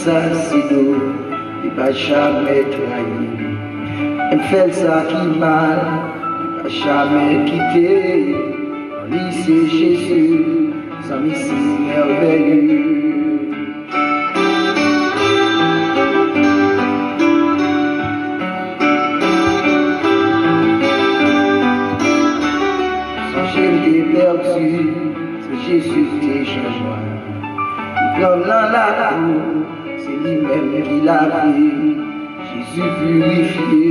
ça c'est nous, il va jamais trahir. Elle fait ça qui mal, il va jamais quitter. En lui c'est Jésus, sa mission merveilleuse. Perdu, c'est Jésus qui change. Il prend la cour, c'est lui-même qui l'a fait. Jésus purifié,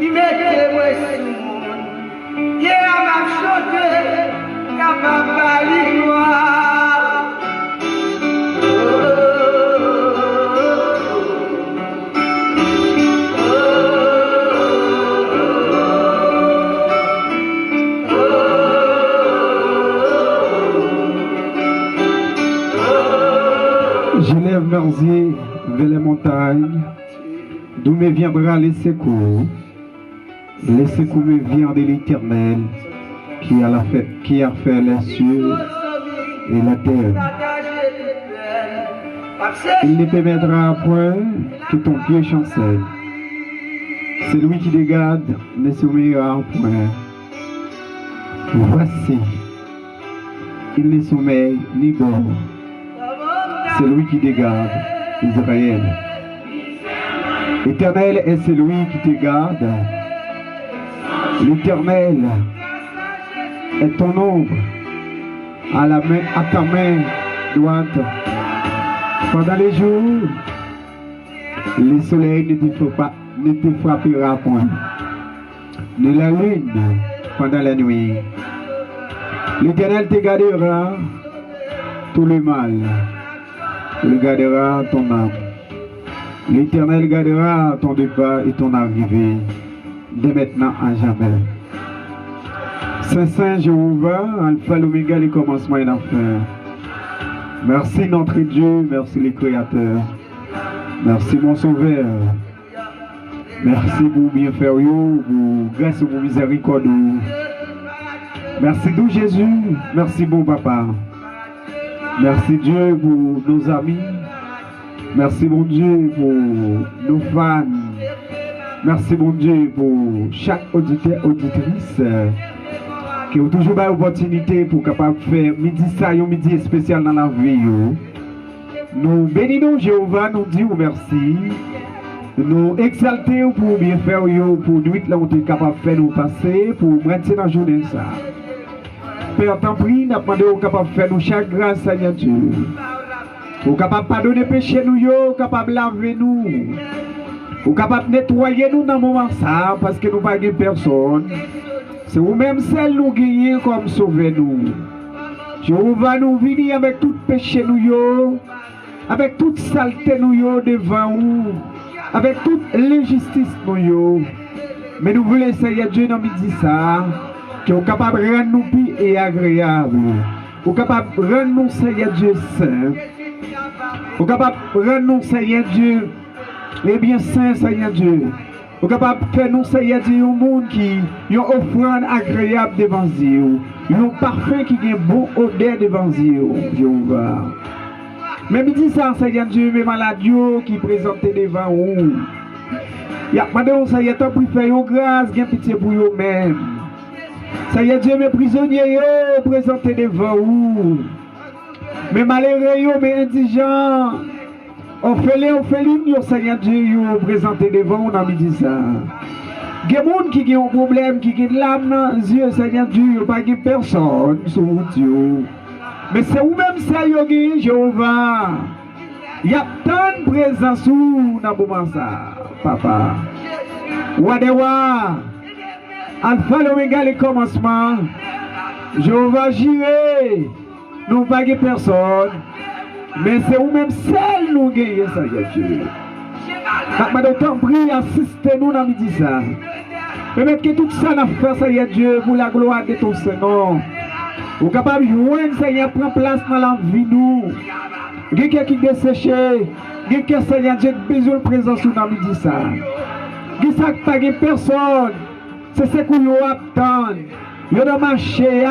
il mettait moi sur le monde. Hier m'a chanté, capable de gloire. J'élève leurs yeux vers les montagnes, d'où me viendra les secours. Les secours me viennent de l'Éternel, qui a fait les cieux et la terre. Il ne permettra point que ton pied chancelle. Celui qui te garde ne sommeillera point. Voici, il ne sommeille ni dort. C'est lui qui te garde, Israël. L'Éternel est celui qui te garde. L'Éternel est ton ombre à ta main droite. Pendant les jours, le soleil ne te frappera point, ni la lune pendant la nuit. L'Éternel te gardera tout le mal. Il gardera ton âme. L'Éternel gardera ton départ et ton arrivée, dès maintenant à jamais. Saint Jéhovah, Alpha, l'Oméga, le commencement et la fin. Merci notre Dieu, merci le Créateur. Merci mon Sauveur. Merci pour bienfaire, pour grâce, pour miséricorde. Merci d'où Jésus, merci bon Papa. Merci Dieu pour nos amis. Merci mon Dieu pour nos fans. Merci mon Dieu pour chaque auditeur, auditrice qui a toujours l'opportunité pour capable faire midi ça, un midi spécial dans la vie. Nous bénissons Jéhovah, nous disons merci. Nous exaltons pour bien faire, pour nuit là on est capable de faire nous passer, pour maintenir dans la journée ça. Père, t'en prie, nous demandons capable de faire nous chaque grâce, Seigneur Dieu. Pour capable de pardonner péché nous, capable de laver nous. Pour capable de nettoyer nous dans le moment ça, parce que nous n'avons pas personne. C'est vous-même celle nous gagner comme sauver nous. Jéhovah nous venir avec tout péché nous, avec toute saleté nous devant nous, avec toute l'injustice nous. Mais nous voulons, Seigneur Dieu, dans midi ça. Qui est capable de rendre nous plus et agréable. Qui est capable de rendre nous, Seigneur Dieu, saint. Qui est capable de rendre nous, Seigneur Dieu, et bien saint, Seigneur Dieu. Qui est capable de faire nous, Seigneur Dieu, un monde qui a une offrande agréable devant Dieu. Un parfum qui a une bonne odeur devant Dieu, Jéhovah. Mais me dit ça, Seigneur Dieu, mes maladies qui présentent devant vous. Il y a demandé au Seigneur pour faire une grâce, bien pitié pour vous-même. Seigneur Dieu, mes prisonniers, présentés devant vous. Mes malheureux, mes indigents, orphelins, Seigneur Dieu, présentés devant vous dans midi ça. Il y a des gens qui ont un problème, qui ont de l'âme dans les yeux, Seigneur Dieu, il n'y a pas de personne sur Dieu. Mais c'est vous-même, Seigneur Jéhovah. Il y a tant de présence dans le moment ça, Papa. Wadewa. Alpha l'Oméga le commencement. Jéhovah j'irai. Nous pas de personne. Mais c'est vous-même seul nous gagnez ça, Dieu. Madame, t'en prie, assistez-nous dans midi ça. Permettez que tout ça n'a fait, Seigneur Dieu, pour la gloire de ton Seigneur. Vous êtes capable de jouer, Seigneur, prendre place dans la vie nous. Quelqu'un qui est desséché. Quelqu'un, Seigneur Dieu, besoin de présence dans midi ça. Quelqu'un qui n'a pas de personne. C'est ce que vous attendez. Vous avez marché.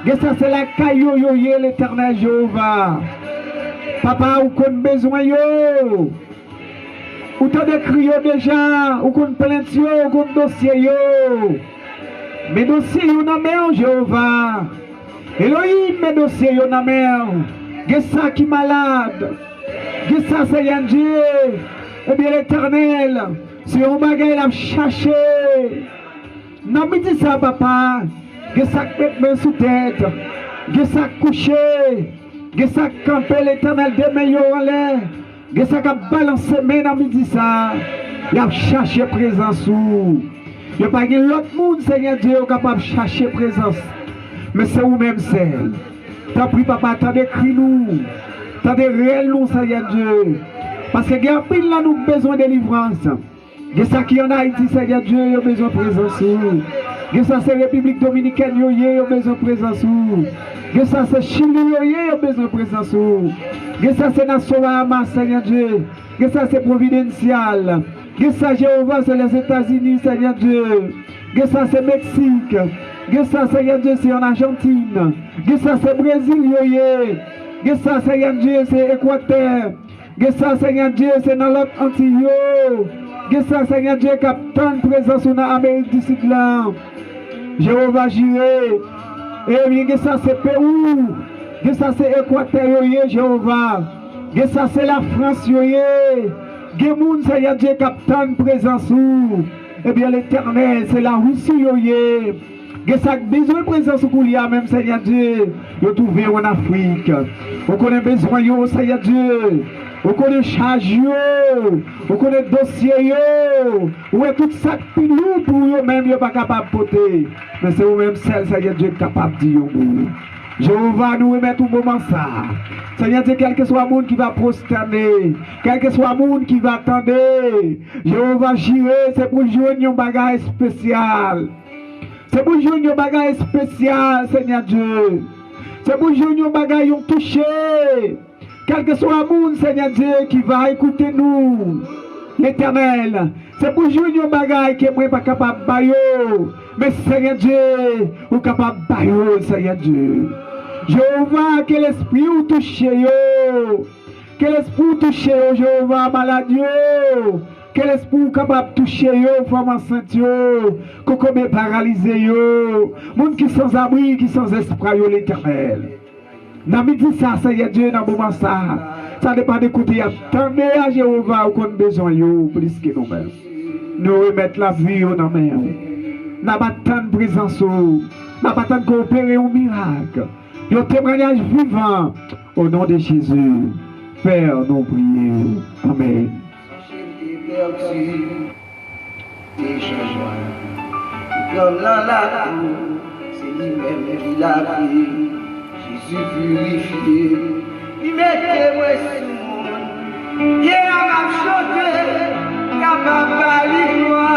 C'est la caillou, l'Éternel Jéhovah. Papa, ou qu'on besoin yo. Ou t'as décrit déjà, ou qu'on plainte yo, ou qu'on dossier yo. Mes dossiers yo na main, Jéhovah. Elohim, mes dossiers yo na main. Qu'est-ce ça qui malade? Qu'est-ce ça, Seigneur Dieu? Eh bien, l'Éternel, si on bagaille la chercher. Non, mais dis ça, papa. Qu'est-ce ça qui met main sous tête? Qu'est-ce ça couché? Qu'est-ce ça camper l'Éternel des meilleurs en l'air? Qu'est-ce ça qui balance main dans midi ça? Il a cherché présence ou. Il n'y a pas l'autre monde, Seigneur Dieu, capable de chercher présence. Mais c'est vous-même seul. T'as pris, papa, t'as décrit nous. T'as des réels nous, Seigneur Dieu. Parce que il y a pile là, nous besoin de délivrance. Il y a ça qui en Haïti, Seigneur Dieu, il y a besoin de présence. Il y a ça, c'est République Dominicaine, il y a besoin de présence. Il y a ça, c'est Chili, il y a besoin de présence. Il y a ça, c'est Nation Bahamas, Seigneur Dieu. Il y a ça, c'est Providential. Il y a ça, Jéhovah, c'est les États-Unis, Seigneur Dieu. Il y a ça, c'est Mexique. Il y a ça, Seigneur Dieu, c'est en Argentine. Il y a ça, c'est Brésil, il y a ça, Seigneur Dieu, c'est Équateur. Il y a ça, Seigneur Dieu, c'est dans l'autre Antilles. Il y a ça, Seigneur Dieu, qui a tant de présence dans l'Amérique du Sud là. Jéhovah Jiré. Et bien, il y a ça, c'est Pérou. Il y a ça, c'est Équateur, Jéhovah. Il y a ça, c'est la France, il y a moun, Seigneur Dieu, qui a tant de présence. Et bien, l'Éternel, c'est la Russie, il y a ça, besoin de présence pour lui, même, Seigneur Dieu. Vous trouvez en Afrique. Vous connaissez besoin, Seigneur Dieu. Vous connaissez charge, vous connaissez dossier, vous avez tout ça pour vous-même, vous n'êtes pas capable de porter. Mais c'est vous-même, Seigneur Dieu, capable de dire. Jéhovah nous remet tout moment ça. Seigneur Dieu, quel que soit le monde qui va prosterner, quel que soit le monde qui va attendre, Jéhovah Jiré, c'est pour jouer un bagage spécial. C'est pour jouer un bagage spécial, Seigneur Dieu. C'est pour jouer un bagage touché. Quel que soit le monde, Seigneur Dieu, qui va écouter nous, l'Éternel, c'est pour jouer un bagage qui n'est pas capable de bailler. Mais Seigneur Dieu, vous êtes capable de bailler, Seigneur Dieu. Jéhovah, que l'esprit vous touche, que l'esprit vous touche, Jéhovah, malade, que l'esprit vous capable de toucher, femme enceinte, que paralysé, monde qui sans abri, qui sans espoir, l'Éternel. Dans midi ça, Seigneur Dieu, dans le moment ça dépend d'écouter. Attendez à Jéhovah, qu'on a besoin de plus que nous-mêmes. Nous remettre la vie dans la main. Nous n'avons pas tant de présence, nous n'avons pas tant de coopérer au miracle. Un témoignage vivant au nom de Jésus. Père, nous prions. Amen. Comme la cour, c'est lui-même qui l'a pris. Jésus purifié, il mettait moi sous monde. Il a chanté, capable de moi.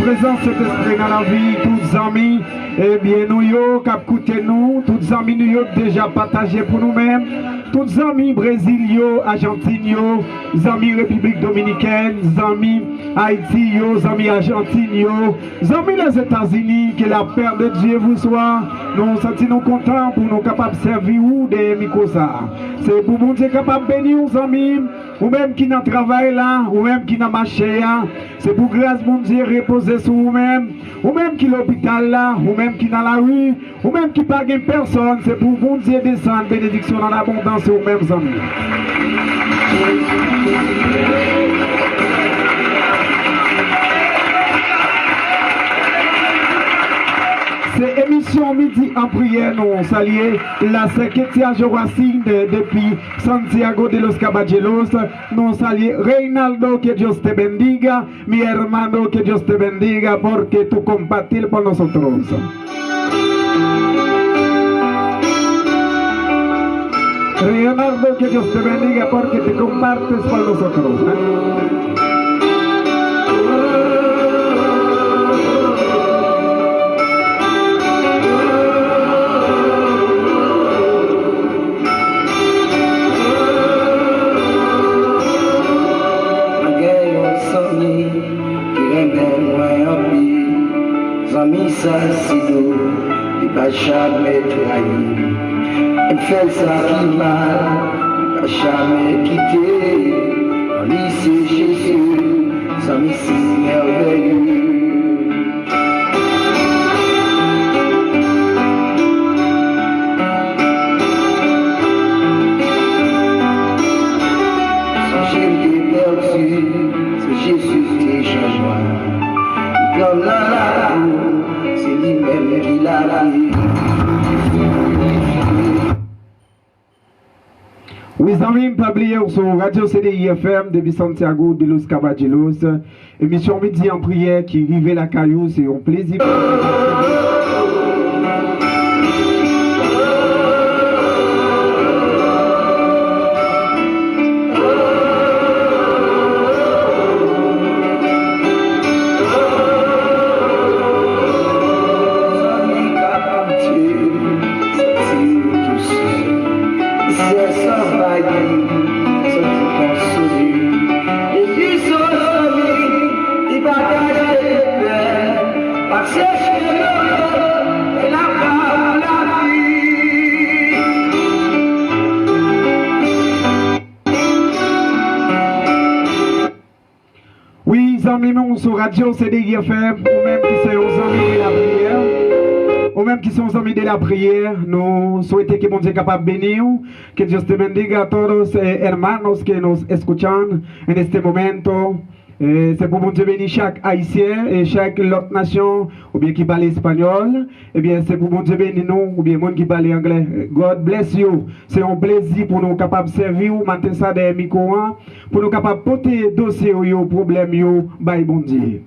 présence cet esprit dans la vie, tous les amis, eh bien nous yo, cap coûté nous, tous les amis nous yo déjà partagé pour nous-mêmes, tous les amis Brésil yo, Argentine yo, les amis République Dominicaine, les amis Haïti yo, les amis Argentine yo, les amis les États-Unis, que la paix de Dieu vous soit, nous sentons contents pour nous capables de servir ou des microsa. C'est pour mon Dieu capable de bénir nos amis, ou même qui n'a travail là, ou même qui n'a marché là, c'est pour grâce mon Dieu reposer sur vous-même, ou même qui l'hôpital là, ou même qui dans la rue, ou même qui pas de personne, c'est pour mon Dieu descendre bénédiction dans l'abondance aux mêmes amis. C'est émission Midi en prière, nous saluons la secrétaire Joacine depuis Santiago de los Caballeros. Nous saluons Reinaldo, que Dios te bendiga, mi hermano, que Dios te bendiga, porque tu compartir por nosotros. Reinaldo, que Dios te bendiga, porque te compartes por nosotros. Assassino, il va jamais trahir. Elle fait ça qui mal, il va jamais quitter. En lycée Jésus, sa mission merveilleuse. Son Jésus est perdu, c'est Jésus qui est joint. Comme la c'est lui-même qui l'a dit. Oui, amis, pas oublier sur Radio CDI FM depuis Santiago de los Caballeros. Émission Midi en prière qui rive la caillou, c'est un plaisir. Sur Radio CDI FM, ou même qui sont aux amis de la prière, ou même qui sont aux amis de la prière, nous souhaitons que mon Dieu capable de bénir, que Dios te bendiga a todos hermanos que nos escuchan en este momento. C'est pour mon Dieu bénir chaque haïtien et chaque autre nation, ou bien qui parle espagnol, et bien c'est pour mon Dieu bénir nous, ou bien monde qui parle anglais. God bless you. C'est un plaisir pour nous capables de servir, maintenir ça des micros, pour nous capables de porter dossier ou problème yo, bye bon Dieu.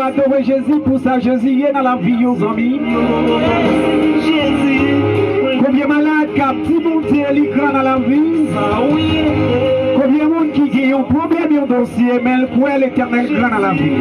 adorer Jésus pour ça, Jésus est dans la vie aux amis. Combien de malades captifs, mon Dieu, l'écran dans la vie. Combien de monde qui ont un problème, un dossier, mais le quoi l'éternel grand dans la vie.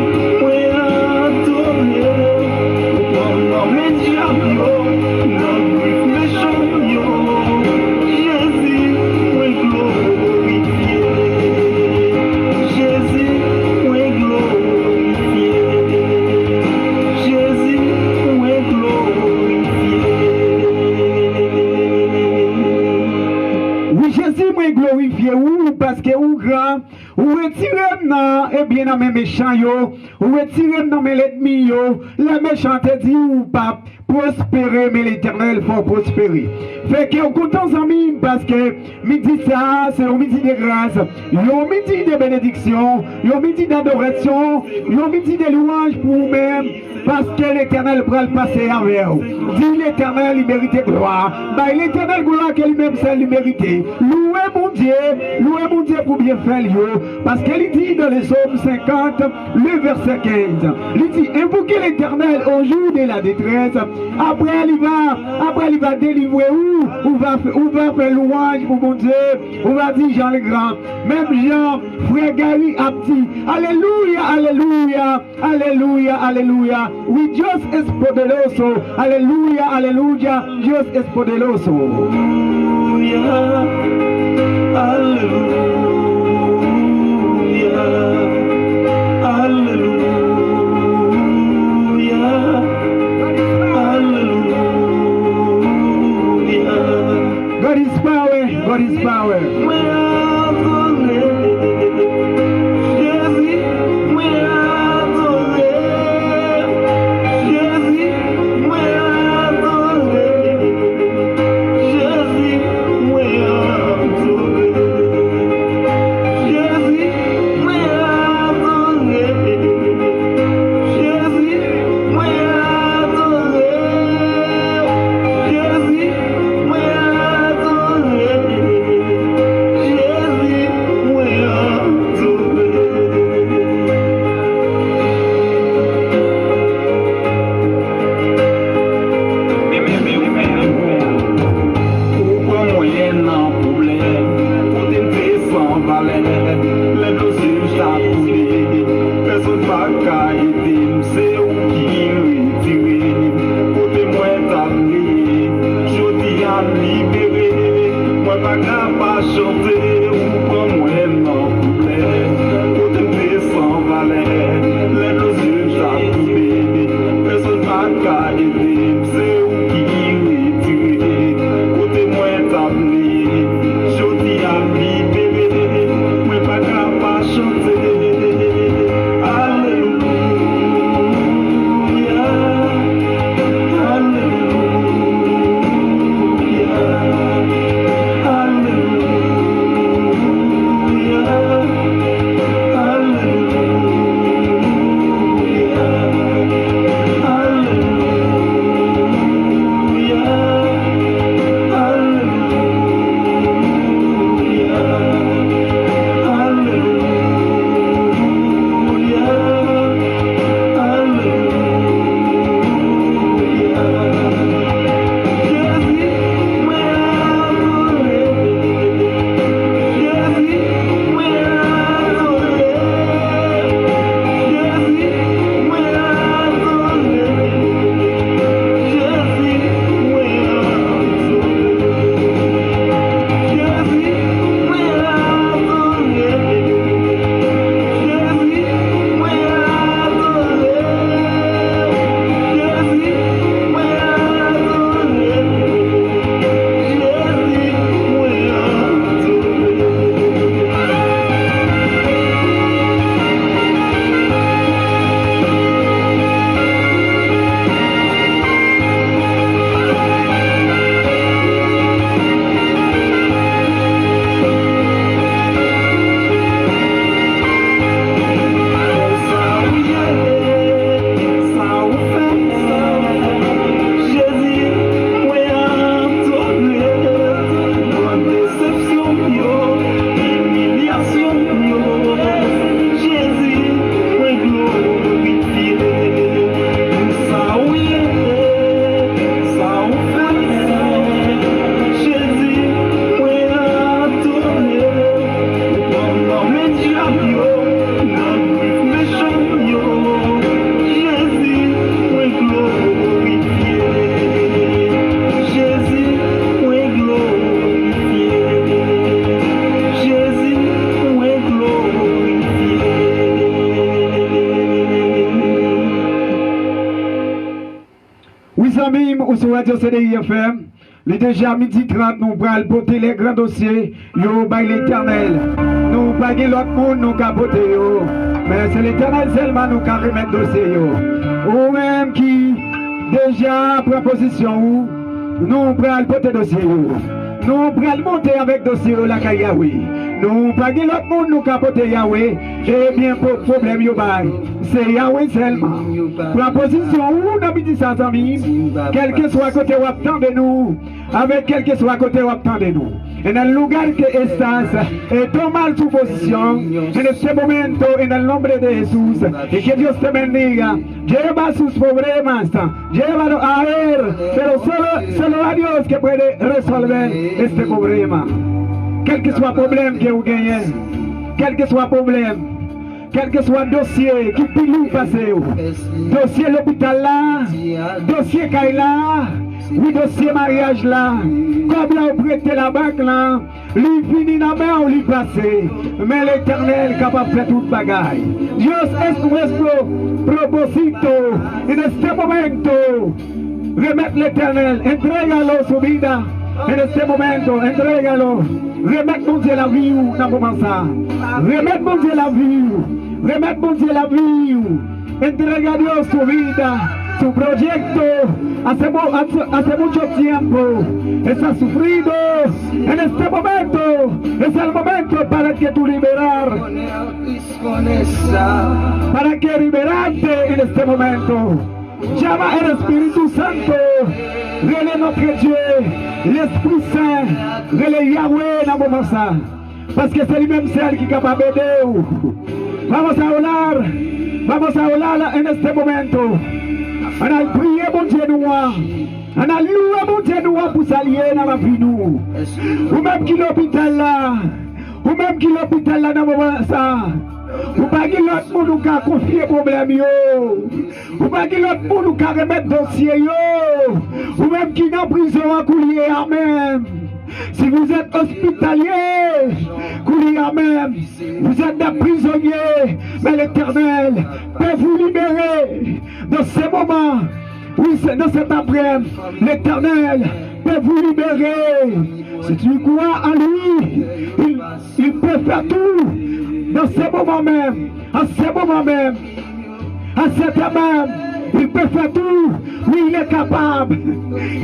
Glorifier ou parce que ou grand ou retirez non et bien dans mes méchants yo ou retirez dans mes ennemis yo les méchants te dit ou pas prospérer mais l'éternel faut prospérer fait que on content amis parce que midi ça c'est un midi de grâce un midi de bénédiction un midi d'adoration un midi de louange pour vous-même parce que l'éternel pourra le passer avec vous dit l'éternel il mérite gloire bah l'éternel gloire qu'il même c'est il mérite louez mon Dieu pour bien faire lieu parce qu'il dit dans les psaumes 50 le verset 15 il dit invoquez l'éternel au jour de la détresse après il va délivrer où va faire louange pour mon Dieu on va dire Jean le Grand même Jean frère Gary a dit alléluia alléluia alléluia alléluia oui Dios es poderoso alléluia alléluia Dios es poderoso Alléluia, Alléluia, Alléluia. God is power, God is power. Yeah. Mes amis, ou sur Radio CDI FM, les déjà midi 30, nous allons porter les grands dossiers, yo, by l'éternel. Nous pas l'autre monde, nous capoter yo. Mais c'est l'éternel seulement nous qui remettre dossier yo. Ou même qui déjà prend position ou, nous allons porter dossier yo. Nous allons monter avec dossier la Yahweh. Nous pas l'autre monde nous capoter Yahweh. Eh bien, problème yo bay. C'est Yahweh seulement. Prends position ou n'a dit ça amis. Quel que soit côté ou attendez nous. Avec quel que soit côté ou attendez nous. En el lugar que estás, toma tu posición en este momento en el nombre de Jesús y que Dios te bendiga. Lleva sus problemas, llévalo a Él, pero solo a Dios que puede resolver este problema. Quel que soit problème que vous gagnez, quel que soit problème, quel que soit dossier qui peut nous passer, dossier l'hôpital là, dossier Kaila, oui, dossier mariage là, comme là, vous prêtez la banque là, lui finit la main, on lui passe. Mais l'éternel capable de faire toute bagaille. Dios es nuestro propósito en este momento. Remettre l'éternel, entrégalo su vida. En este momento, entrégalo. Remettre mon Dieu la vie ou dans moment ça. Remettre mon Dieu la vie. Remettre mon Dieu la vie. Entrega a Dios su vida. Su proyecto hace mucho tiempo está sufrido. En este momento es el momento para que tú liberar, para que liberarte en este momento. Llama al Espíritu Santo, relais notre Dieu, l'Esprit Saint, relais Yahweh dans le moment ça, parce que c'est lui-même celle qui est capable d'aider. Vamos a orar en este momento. On a prié mon Dieu nous, on a loué mon Dieu nous pour s'allier dans la vie nous. Ou même qui l'hôpital là, dans le moment ça. Ou pas qu'il l'autre monde qui a confié problème yo. Ou pas qu'il l'autre monde qui a remettre dossier yo. Ou même qui dans prison à coulier amen. Si vous êtes hospitalier, coulier amen. Vous êtes des prisonniers, mais l'Éternel peut vous libérer dans ces moments. Oui, dans cet après-midi, l'Éternel peut vous libérer. Si tu crois en lui, il peut faire tout. Dans ces moments même, à ces moments même, à cet même, il peut faire tout. Oui, il est capable.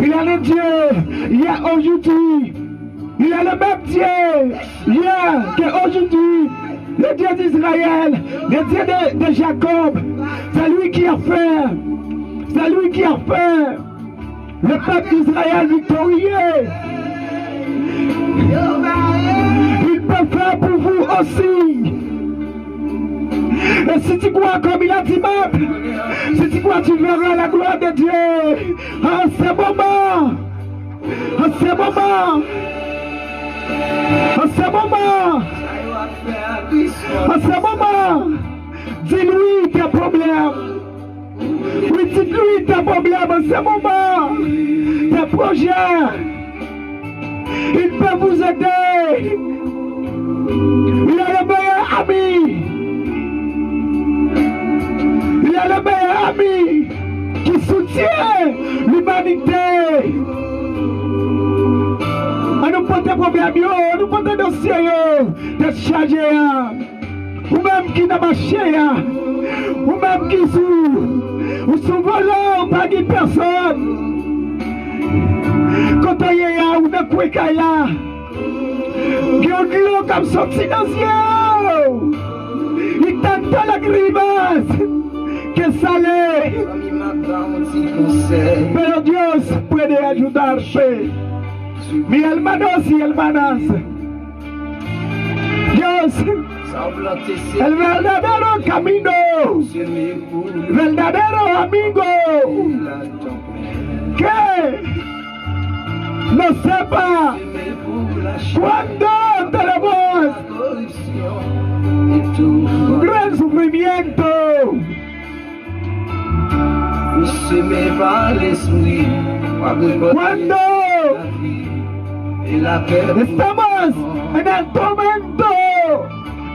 Il est le Dieu. Il est aujourd'hui. Il est le même Dieu. Hier qu'aujourd'hui. Le Dieu d'Israël. Le Dieu de Jacob. C'est lui qui a fait. C'est lui qui a fait. Le peuple d'Israël victorieux. Il peut faire pour vous aussi. Et si tu crois comme il a dit même, si tu crois tu verras la gloire de Dieu en ce moment. En ce moment. En ce moment. En ce moment. Dis-lui tes problèmes. Oui, dites-lui tes problèmes en ce moment. Tes projets. Il peut vous aider. Il est le meilleur ami. Il est le meilleur ami qui soutient l'humanité. On nous porte des problèmes, on nous porte des dossiers, des chargés, ou même qui n'a pas marché, ou même qui sous volant, pas de personne. Quand on y a, ou ne quoi qu'il y a, qui ont de l'eau comme sorti dans le ciel. Il tente la grimace. Que sale. Pero Dios puede ayudarte. Mi hermanos y hermanas. Dios, el verdadero camino, verdadero amigo, que no sepa cuándo tenemos gran sufrimiento. Cuando estamos en el tormento,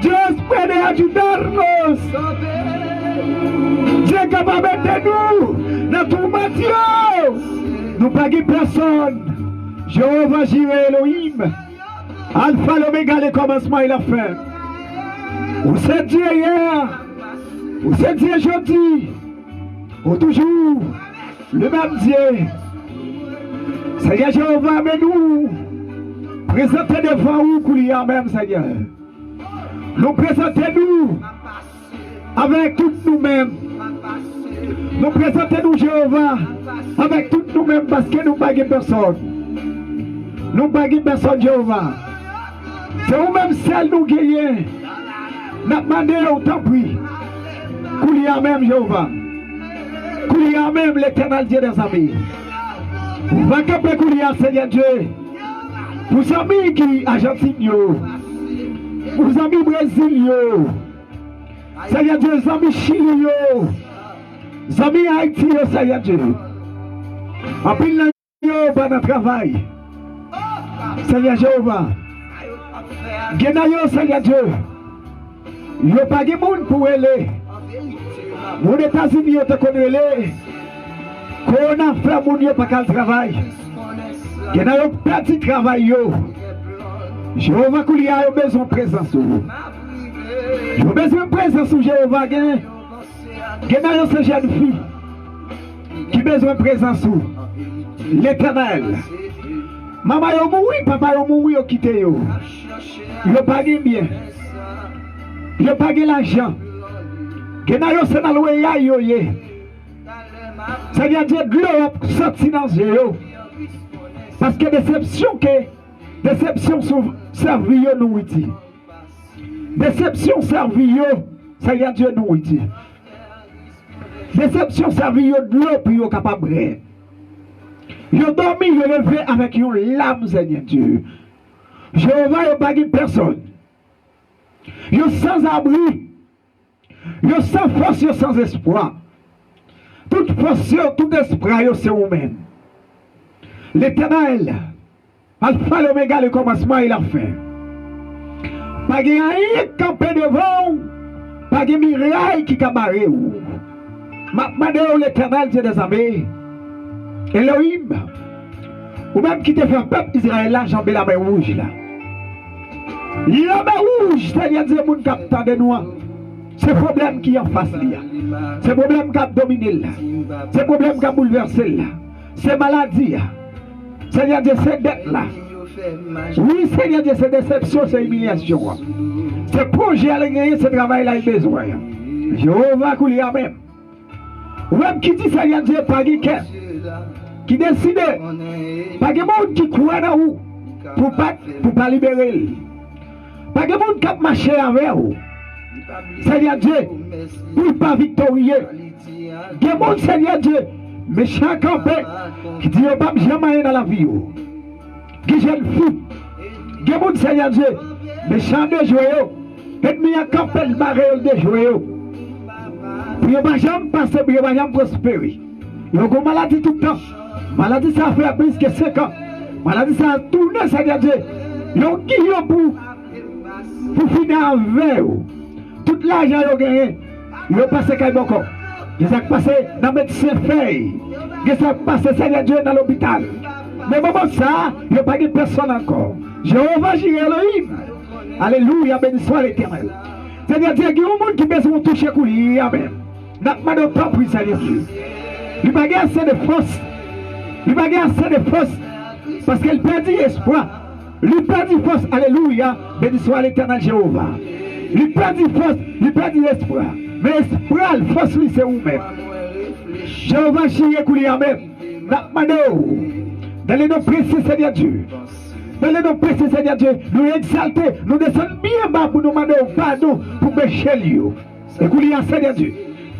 Dios puede ayudarnos. Dieu est capable de nous, notre Dieu. Nous pas personne. Jéhovah Jireh Elohim. Alpha l'Oméga, le commencement et la fin. Vous êtes Dieu hier. Vous êtes Dieu aujourd'hui. Ou toujours le même Dieu. Seigneur Jéhovah, mais nous présentez devant vous Koulia même, Seigneur. Nous présentez-nous avec toutes nous-mêmes. Nous présentez-nous Jéhovah avec toutes nous-mêmes parce que nous ne baguons personne. Nous ne baguons personne Jéhovah. C'est vous-même celle nous gagnons. Nous demandons autant pris. Koulia même Jéhovah. Koulia même l'éternel Dieu des amis. Vous va camper Koulia Seigneur Dieu. Vous amis qui Argentine, vous amis Brésil, Seigneur Dieu, vous amis Chili, vous amis Haïti, Seigneur Dieu. En plus de pendant le travail. Seigneur Jéhovah. Genayo Seigneur Dieu. Il n'y a pas de monde pour aller. Aux États-Unis, vous connaissez. Quand on a fait mon Dieu, pas qu'à travail. Genayo petit travail. Jéhovah Koulia a besoin de présence. J'ai besoin de présence sur Jéhovah. Genayo ces jeunes filles qui ont besoin de présence sur l'Éternel. Maman yo mouri, papa yo mouri, yo quitté yo. Yo pas bien. Yo pas l'argent. Genayo c'est dans le ya yo ye. Seigneur Dieu, gloire sorti dans yo. Parce que déception servi yo nous dit. Déception servi yo, Seigneur Dieu nous dit. Déception servi yo de l'eau pour yo capable. Yo dormi, yo levé avec une lame, Seigneur Dieu. Jéhovah yo pas personne. Yo sans abri. Yo sans force, yo sans espoir. Toute force, tout espoir, yo c'est vous-même. L'Éternel, Alpha l'Oméga, le commencement et la fin. Pas de rien campé devant, pas de miraille qui cabaret. Maintenant, l'Éternel, Dieu des armées, Elohim, ou même qui te fait un peuple Israël là, jambé la main rouge là. La main rouge, c'est-à-dire que les gens qui de nous, c'est le problème qui est en face là. C'est le problème qui a dominé là. C'est le problème qui a bouleversé là. C'est maladie là. Seigneur Dieu, c'est dette là. Oui, Seigneur Dieu, c'est déception, c'est humiliation. C'est projet à gagner, c'est travail là, il a besoin. Jéhovah Koulia même. Ou même qui dit Seigneur Dieu, pas qui décide, pas de monde qui croit dans vous pour pas libérer. Pas de monde qui a marché avec vous. Seigneur Dieu, pour pas victorieux. Des monde, Seigneur Dieu, méchant campé, qui dit pas jamais dans la vie. Qui jeune fou. Des monde, Seigneur Dieu, méchant de jouer. Ennemi a campé le barrel de jouer. Pour ne pas jamais passer, pour ne pas jamais prospérer. Il y a une maladie tout le temps. Maladie ça fait plus que 5 ans. Maladie ça a tourné, Seigneur Dieu. Il y a un pour finir avec vous. Tout l'argent qu'ils ont gagné, ils ont passé à Kaiboko. Ils ont passé dans le médecin feuille. Ils ont passé, Seigneur Dieu, dans l'hôpital. Mais moment ça, il n'y a pas de personne encore. Jéhovah Jireh Elohim. Alléluia, béni soit l'Éternel. Seigneur Dieu, il y a un monde qui besoin de toucher coulis. Amen. N'a pas de temps pour Seigneur Dieu. Il n'y a pas assez de force. Il n'y a pas assez de force. Parce qu'elle perdit espoir. Il perdit force. Alléluia. Béni soit l'Éternel Jéhovah. Il perdit force. Il perdit espoir. Mais espoir, force, lui, c'est vous-même. Jéhovah Jireh Koulia même. N'a pas de. Dans les noms précis, Seigneur Dieu. Dans les noms précis, Seigneur Dieu. Nous exalter. Nous descendons bien bas pour nous demander pardon pour pécher. Et Koulia, Seigneur Dieu.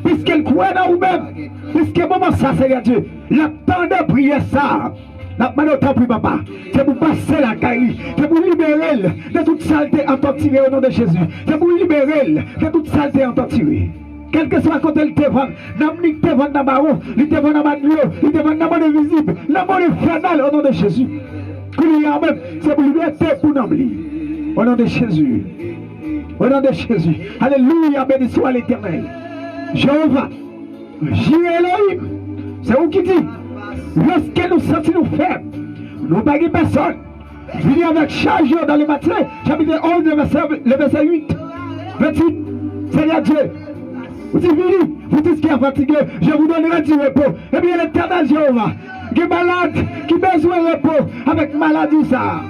Puisqu'elle croit dans vous-même, puisque moment ça, Seigneur Dieu, la temps de prier ça, la demande au temps pour papa, c'est pour passer la caille, c'est pour libérer de toute saleté en tant tiré au nom de Jésus, c'est pour libérer de toute saleté en tant tiré. Quel que soit côté le téléphone, n'amnique téléphone dans ma roue, le téléphone dans ma lieu, le téléphone dans mon invisible, la mort infernale au nom de Jésus. Même, c'est pour liberté pour n'oublier. Au nom de Jésus. Au nom de Jésus. Alléluia, béni soit l'Éternel. Jéhovah, Jireh Elohim, c'est vous qui dit, Lorsque nous sentons faibles, nous ne pas personne. Venez avec charge dans le matin, chapitre 11, le verset 8, 28. Seigneur Dieu, vous dites, vous dites qui est fatigué, je vous donnerai du repos. Eh bien, l'éternel Jéhovah, qui est malade, qui a besoin de repos avec maladie ça.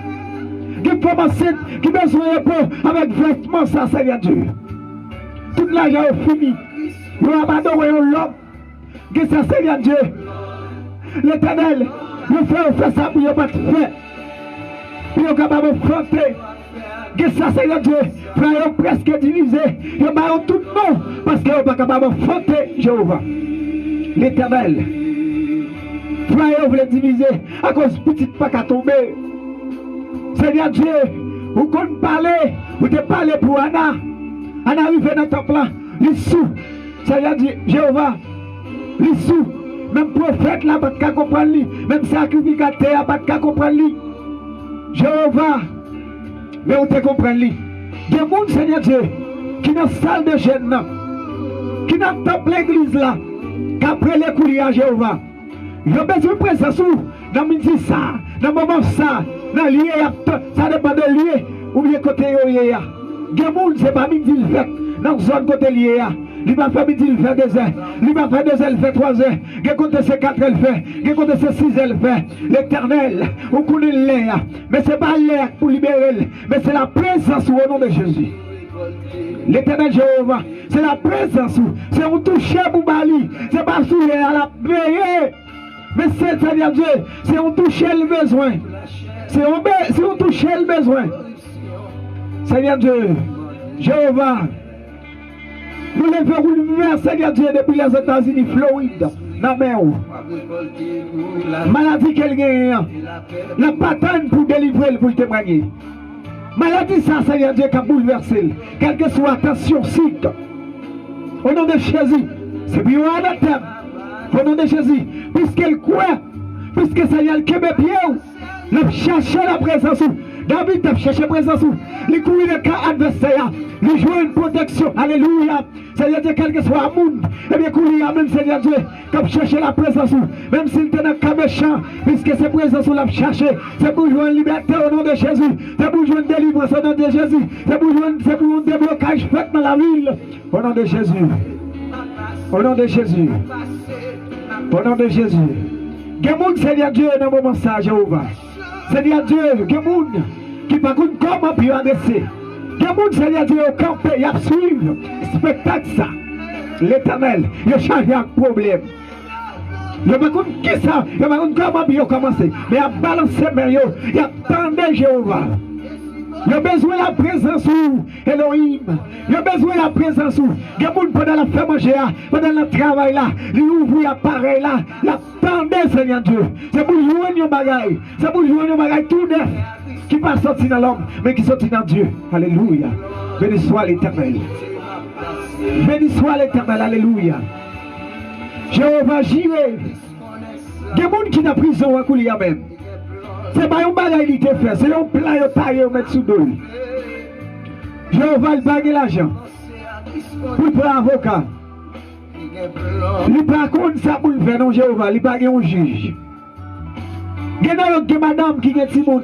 Qui est femme enceinte, qui a besoin de repos avec vêtements ça, Seigneur Dieu. Toute l'argent est fini. Nous abandonnons l'homme. Que ça, Seigneur Dieu. L'éternel, nous fait ça pour ne pas faire. Puis nous capable de fronter. Que ça, Seigneur Dieu, frère, presque divisé. Nous avons tout le monde parce que nous ne pas capable de fronter Jéhovah. L'éternel. Frère, vous voulez diviser à cause de petite pas qu'à tomber. Seigneur Dieu, vous comptez parler, vous te parlez pour Anna. Anna arrive dans le temple là, les sous. Seigneur Dieu, Jéhovah, les sous. Même prophète là, pas de comprendre lui. Même sacrificateur, pas de comprendre lui. Jéhovah, mais on te comprend lui. Des gens, Seigneur Dieu, qui dans la salle de jeûne, qui dans le temple l'église là, qui après les courriers à Jéhovah. J'ai besoin de présence dans le midi ça, dans le moment ça, dans le lieu, ça dépend de lieu, ou bien côté lieu. Il y a des gens, ce n'est pas midi le fait, dans la zone côté lieu. Il va faire midi, il fait 2 heures. Il va faire 2 heures, il fait 3 heures. Il compte ces 4 heures, il fait. Il compte ces 6 heures, il fait. L'éternel, on connaît l'air. Mais ce n'est pas l'air pour libérer, mais c'est la présence au nom de Jésus. L'éternel Jéhovah, c'est la présence. C'est un toucher pour Bali. Ce n'est pas sous à la payer. Mais c'est, Seigneur Dieu, c'est un toucher le besoin. C'est un toucher le besoin. Seigneur Dieu, Jéhovah, nous levons l'univers, Seigneur Dieu, depuis les États-Unis, Floride, dans la mer. Maladie qu'elle gagne, la patane pour délivrer, pour témoigner. Maladie, ça, Seigneur Dieu, qui a bouleversé. Quelle que soit attention, site. Au nom de Jésus, c'est bien un anathème. Au nom de Jésus, puisqu'elle croit, puisque Seigneur, qui me bien, le chercher la présence. David a cherché la présence. Il courir le cas adversaire. Il joue une protection. Alléluia. Seigneur Dieu, quel que soit le monde, eh bien, courir même, Seigneur Dieu, comme chercher la présence. Même s'il était dans le cas méchant, puisque cette présence l'a cherché, c'est pour jouer une liberté au nom de Jésus. C'est pour jouer une délivrance au nom de Jésus. C'est pour un déblocage fait dans la ville. Au nom de Jésus. Au nom de Jésus. Au nom de Jésus. Gemoun, Seigneur Dieu, dans le moment ça, Jéhovah. Seigneur Dieu, Gemoun, qui par contre comment puis adresser. Gemoun, Seigneur Dieu, au camp, il y a suivre spectacle ça. L'éternel, il a changé un problème. Il n'y a pas qui ça, il n'y a pas comment puis commencer. Mais il a balancé, il a tendu Jéhovah. Il a besoin de la présence où Elohim. Il a besoin de la présence où. Il y a des gens pendant la faire manger, pendant le travail là, il ouvre l'appareil là, il attendait Seigneur Dieu. C'est pour jouer nos bagailles. C'est pour jouer nos bagailles tout neuf. Qui pas sorti dans l'homme, mais qui sorti dans Dieu. Alléluia. Béni soit l'Éternel. Béni soit l'Éternel. Alléluia. Jéhovah Jireh. Il y a des gens qui sont dans la prison à Koulia même. C'est pas un bagage qui te fait, c'est un plan qui taillé au mettre sous dos. Jéhovah, il bague l'argent. Pour prendre un avocat. Il ne pas contre ça pour le faire, non, Jéhovah, il bague un juge. Il y a une madame qui est Timon.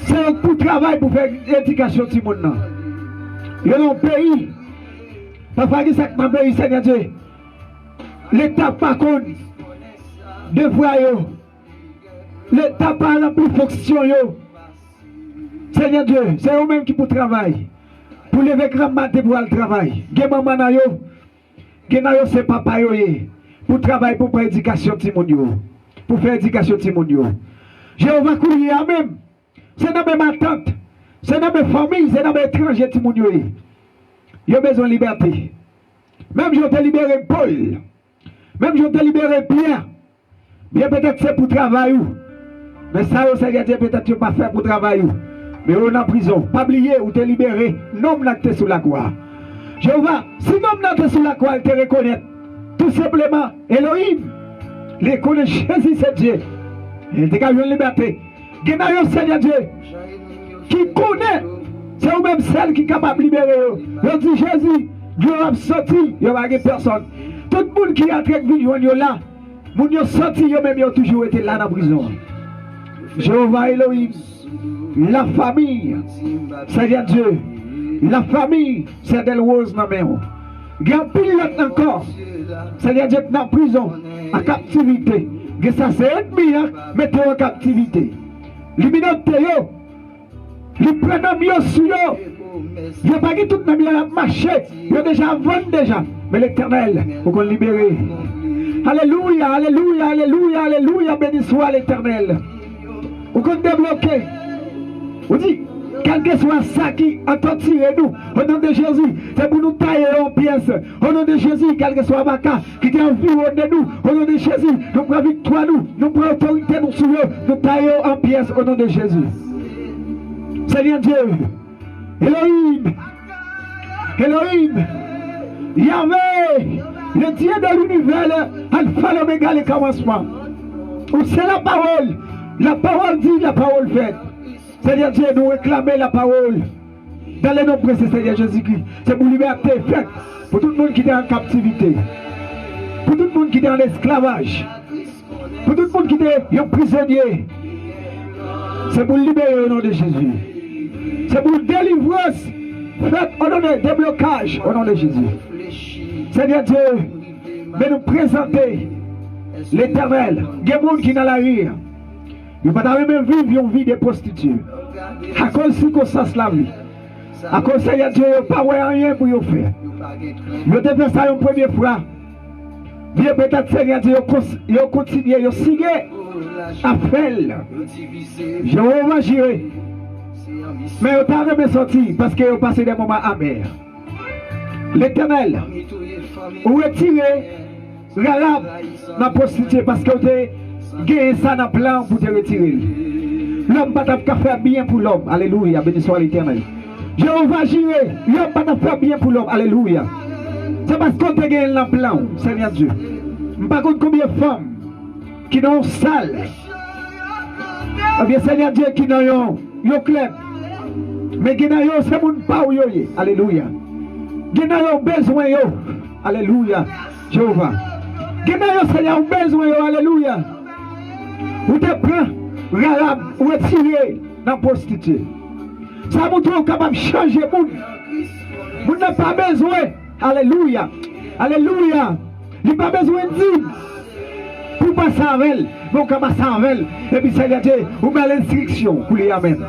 C'est pour travail pour faire l'éducation de Timon. Il y a un pays. Parfois, il y a un pays, Seigneur Dieu. L'État par contre, deux fois, l'État par la plus fonction. Seigneur Dieu, c'est eux-mêmes qui pour travailler. Pour lever grand matin pour le travail. Maman c'est papa pour travailler pour faire éducation Timonio. Pour faire éducation Timonio. Jéhovah courir à même. C'est dans mes attentes. C'est dans mes familles. C'est dans mes étrangers Timonio. Il y a besoin de liberté. Même je t'ai libéré Paul. Même je t'ai libéré Pierre. Bien peut-être c'est pour travailler. Mais ça, Seigneur Dieu, peut-être tu pas fait pour travailler. Mais on est en prison. Pas oublier ou te libérer. Non, on sous la croix. Jéhovah, si non, on sous la croix, il te reconnaît. Tout simplement, Elohim, les connaît Jésus, c'est Dieu. Il te gagne une liberté. Genayo, Seigneur Dieu, qui connaît, c'est vous-même celle qui est capable de libérer. Je dis Jésus, Dieu a sorti, il n'y a pas personne. Tout le monde qui est en train de vivre là, Moun yo sorti yo même yo toujours été là dans la prison. Jéhovah Elohim, la famille, Seigneur Dieu, la famille, c'est Del Rose dans la main. Grand pilote encore, Seigneur Dieu, dans la prison, en captivité. Que ça c'est ennemi, mettez en captivité. Les minutes, les prénoms yo sur yo. Il n'y a pas que tout le monde a marché. Il y a déjà vendu déjà. Mais l'Éternel, il faut libérer. Alléluia, alléluia, alléluia, alléluia. Béni soit l'Éternel. Vous pouvez débloquer. Vous dites, quel que soit ça qui a torturé nous, au nom de Jésus, c'est pour nous tailler en pièces. Au nom de Jésus, quel que soit Baka qui est environné nous, au nom de Jésus, nous prenons victoire, nous prenons autorité, nous sur eux, nous taillons en pièces au nom de Jésus. Seigneur Dieu, Elohim, Elohim, Yahvé, le Dieu de l'univers, Alpha, l'Oméga, le commencement. C'est la parole dit, la parole faite. Seigneur Dieu, nous réclamer la parole dans les noms précis, Seigneur Jésus-Christ. C'est pour liberté faite, pour tout le monde qui est en captivité, pour tout le monde qui est en esclavage, pour tout le monde qui est un prisonnier. C'est pour libérer au nom de Jésus. C'est pour délivrance faite au nom de déblocage au nom de Jésus. Seigneur Dieu, mais nous présenter l'Éternel. Il y a des gens qui dans la rire. Ils ne peuvent pas même vivre une vie de prostituée. À cause de circonstances la vie. À cause de Seigneur Dieu, ils n'ont pas rien pour faire. Ils ont fait ça une première fois. Bien peut-être Seigneur Dieu, ils ont continué, ils ont signé à faire. Je vais gérer. Mais ils n'ont pas même sorti parce qu'ils ont passé des moments amers. L'Éternel, vous retirez Rahab dans la prostituée parce que vous avez gagné ça dans le plan pour te retirer. L'homme ne peut pas faire bien pour l'homme. Alléluia, béni soit l'Éternel. Jéhovah Jireh, l'homme ne peut pas faire bien pour l'homme. Alléluia. C'est parce qu'on a gagné dans le plan, Seigneur Dieu. Je ne sais pas combien de femmes qui n'ont sale. Eh bien, Seigneur Dieu, qui n'ont un club. Mais qui n'ont c'est mon pas où yoye. Alléluia. Qui n'ont besoin yo. Alléluia. Jéhovah. Qui n'ont Seigneur besoin yo. Alléluia. Ou te prends, Rahab, ou retiré dans la prostituée. Ça vous trouve capable de changer le monde. Vous n'avez pas besoin. Alléluia. Alléluia. Il n'y a pas besoin de dire. Pour passer avec elle. Donc, on passe avec elle. Et puis, Seigneur Dieu, vous mettez l'instruction pour les amènes.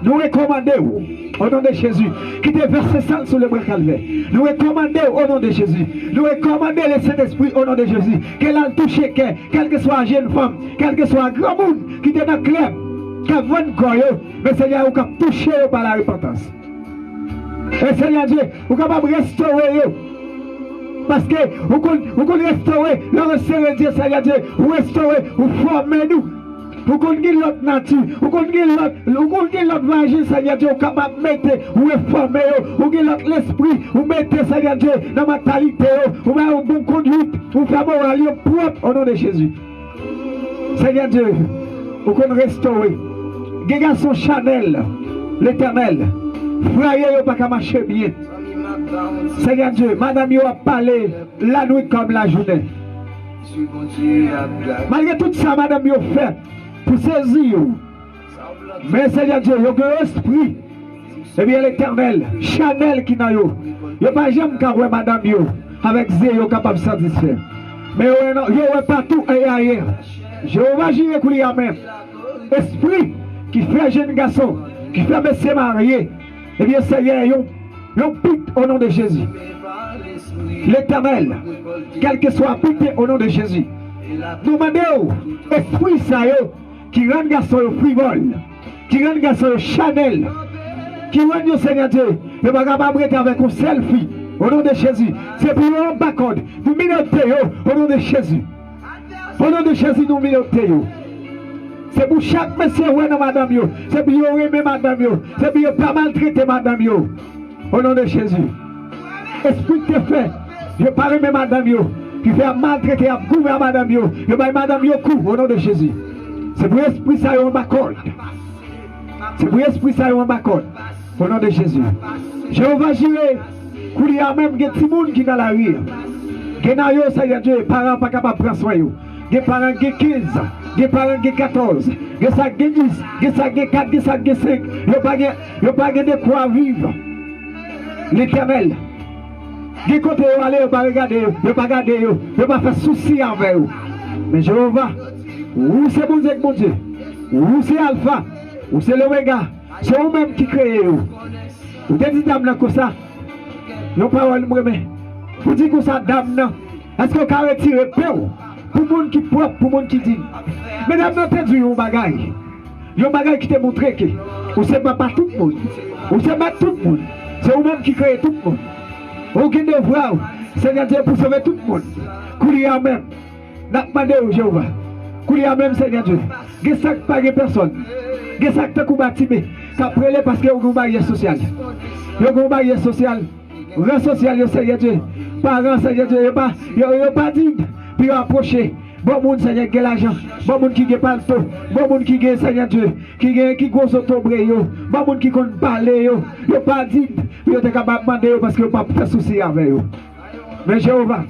Nous recommandons au nom de Jésus qui te verse sang sur le bras calvaire. Nous recommandons au nom de Jésus. Nous recommandons le Saint-Esprit au nom de Jésus. Qu'elle a touché, quelle que soit jeune femme, quel que soit grand monde qui est dans le club, qui a 20 corps, mais Seigneur, vous avez touché par la repentance. Et Seigneur Dieu, vous êtes capable de restaurer. Parce que vous pouvez restaurer, le Seigneur Dieu, vous restaurez, vous formez nous. Vous connaissez l'autre nature, vous connaissez l'autre magie, Seigneur Dieu, vous capable de mettre, vous réformer, vous connaissez l'autre l'esprit, vous mettez, Seigneur Dieu, dans la mentalité, vous mettez une bonne conduite, vous faites moral propre au nom de Jésus. Seigneur Dieu, vous connaissez restaurer. Les garçons Chanel, l'Éternel, frère, vous pas marcher bien. Seigneur Dieu, madame, vous a parlé la nuit comme la journée. Malgré tout ça, madame, vous fait. Pour saisir. Mais Seigneur Dieu, il y a un esprit. Et bien l'Éternel, Chanel qui n'a yo. Il n'y a pas jamais qu'à voir madame yo. Avec zé, yo capable de satisfaire. Mais il y a partout et ailleurs. Jéhovah Jireh pour lui même. Esprit qui fait jeune garçon, qui fait monsieur marié. Et bien Seigneur, il y a un pite au nom de Jésus. L'Éternel, quel que soit pite au nom de Jésus. Nous demandons, esprit ça yo. Qui rend garçon frivole, qui rend garçon Chanel, qui rend Seigneur Dieu, ne va pas capable avec un selfie au nom de Jésus. C'est pour nous bacode, nous minoter au nom de Jésus. Au nom de Jésus, nous minoter. C'est pour chaque monsieur ou madame yo, c'est pour aimer madame yo, c'est pour pas maltraiter madame yo. Au nom de Jésus. Esprit te fait, je parle aimer madame yo, qui fait maltraiter à gouverner madame yo, je vais madame yo coup au nom de Jésus. C'est pour l'esprit ça on m'accorde. C'est pour l'esprit ça on m'accorde. Au nom de Jésus. Jéhovah Jireh, il y a même des petits gens qui sont dans la rue. Qui sont Seigneur Dieu, parents pas capables de prendre soin. des parents qui 15, des parents qui 14, des ça qui 10, des ça qui 4, des ça qui 5. Yo pas de quoi vivre. L'Éternel. Des côtés où aller, yo pas regarder, yo pas garder, yo pas faire souci avec eux. Mais Jéhovah, où c'est bon Dieu, où c'est Alpha, où c'est l'Oméga, c'est vous-même qui créez. Vous dites dame comme ça, non parole moi mais vous dites que ça dame est-ce que vous pouvez retirer peur pour le monde qui propre, pour le monde qui dit. Mesdames, vous avez dit un bagage qui te montre que vous ne savez pas tout le monde, vous ne savez pas tout le monde, c'est vous-même qui créez tout le monde. Vous qui devoir, Seigneur Dieu, pour sauver tout le monde. Courir même, n'a pas demandé au Jéhovah. Courir même, Seigneur Dieu. Il y a ça qui pas de personne. Il y a ça qui est bâtimé. Ça prélève parce qu'il y a un barrière social. Il y a un barrière social. Le social, Seigneur Dieu. Parents, Seigneur Dieu, il n'y a pas dit. Puis approcher. Bon monde, Seigneur, qui a l'argent. Bon monde qui a pas le taux. Bon monde qui a, Seigneur Dieu, qui a gros autobré. Bon monde qui compte parler. Il n'y a pas dit. Puis il est capable de demander parce qu'il n'y a pas de souci avec eux. Mais Jéhovah,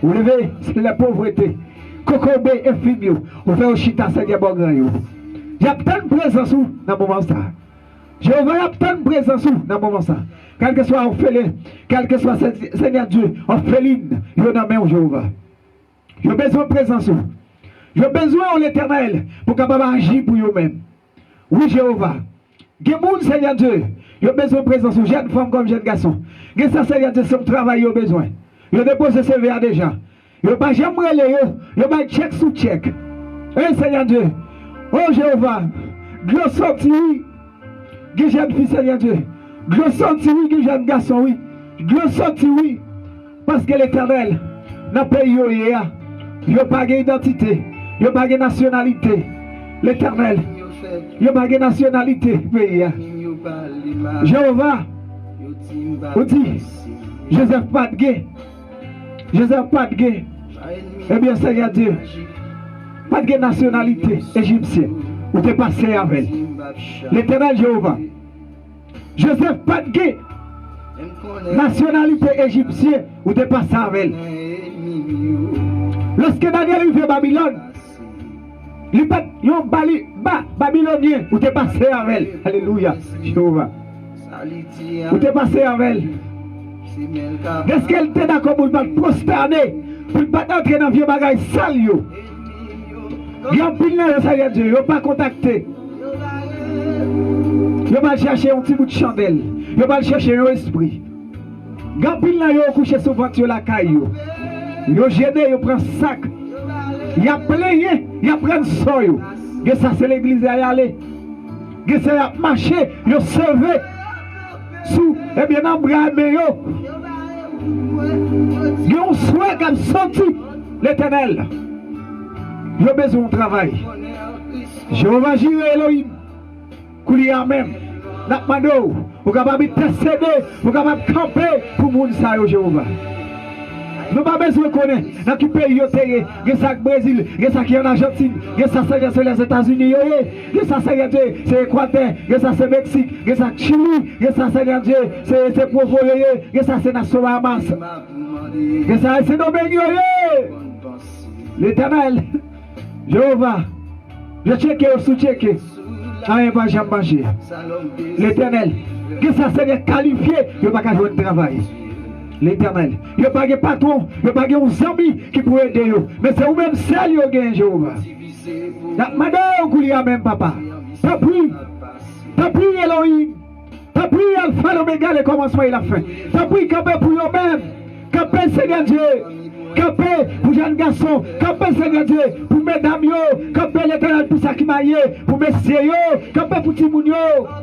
vous levez, c'est la pauvreté. Cocobe et Fimio, vous faites au chita, Seigneur, bon grand. Il y a tant de présence dans le moment ça. Jéhovah, il y a tant de présence dans le moment ça. Quel que soit orphelin, quel que soit Seigneur Dieu, orpheline, il y a dans la main Jéhovah. J'ai besoin de présence. J'ai besoin de l'Éternel pour capable agir pour eux-mêmes. Oui, Jéhovah. Il y a des gens, Seigneur Dieu, j'ai besoin de présence. Jeune femme comme jeune garçon. Il y a ça, Seigneur Dieu, c'est un travail, il y a besoin. Il y a déposé ce verre déjà. Il n'y a pas jamais les il y a pas check sous check. Eh, Seigneur Dieu. Oh, Jéhovah. Gloire sorti, oui. Il y a jeune fille, Seigneur Dieu. Gloire sorti, oui. Il y a jeune garçon, oui. Gloire sorti, oui. Parce que l'Éternel, dans le pays, il n'y a pas d'identité, il n'y a pas de nationalité. L'Éternel, il n'y a pas de nationalité. Jéhovah, vous dites, Joseph pas de gué. Joseph pas de gué. Eh bien, Seigneur Dieu, pas de nationalité égyptienne. Vous êtes passé avec l'Éternel Jéhovah. Joseph pas de gué. Nationalité égyptienne. Vous êtes passé avec. Lorsque Daniel arrive à Babylone, il pas babylonien, vous êtes passé avec elle. Alléluia. Jéhovah. Vous êtes passé avec elle. Est-ce qu'elle était d'accord pour ne pas prosterner, pour ne pas entrer dans le vieux bagage sale? Il y a un pile là, Seigneur Dieu, il n'y a pas contacté. Il va chercher un petit bout de chandelle. Il va chercher un esprit. Il y a un pile là, il va coucher sur la caillou. Il a gêné, il prend sac. Il a playé, il a pris soyo. Et ça, c'est l'église à y aller. Et ça, il a marché, il a servé. Sous, et bien, dans le bras, il a un souhait qui a sorti l'Éternel. Il a besoin de travail. Jéhovah Jireh Elohim. Koulia même. Nakmado. Vous êtes capable d'intercéder. Vous êtes capable de camper pour le monde, ça, Jéhovah. Nous n'avons pas besoin de connaître dans quel pays il y a ça Brésil, il y a ça qui est en Argentine, il y a ça c'est les États-Unis, il y a ça c'est Équateur, il y a ça c'est Mexique, il y a ça Chili, il y a ça c'est Provo, il y a ça c'est Nassau Bahamas, il y a ça c'est Domingue. L'Éternel, Jéhovah, je check ou sous-check, rien pas jamais marcher. L'Éternel, il y a ça c'est qualifié, il n'y a pas qu'à jouer de travail. L'Éternel. Il n'y a pas de patron, il n'y a pas de amis qui pourraient aider. Mais c'est vous-même seul qui avez Jéhovah. Madame, vous avez même papa. T'as pris Elohim. T'as pris Alpha, l'Oméga, le commencement et la fin. T'as pris Capé pour vous-même. Capé, Seigneur Dieu. Capé pour jeunes garçons. Capé, Seigneur Dieu. Pour mesdames, Capé l'Éternel pour ça qui maille. Pour messieurs, Capé pour Timounio.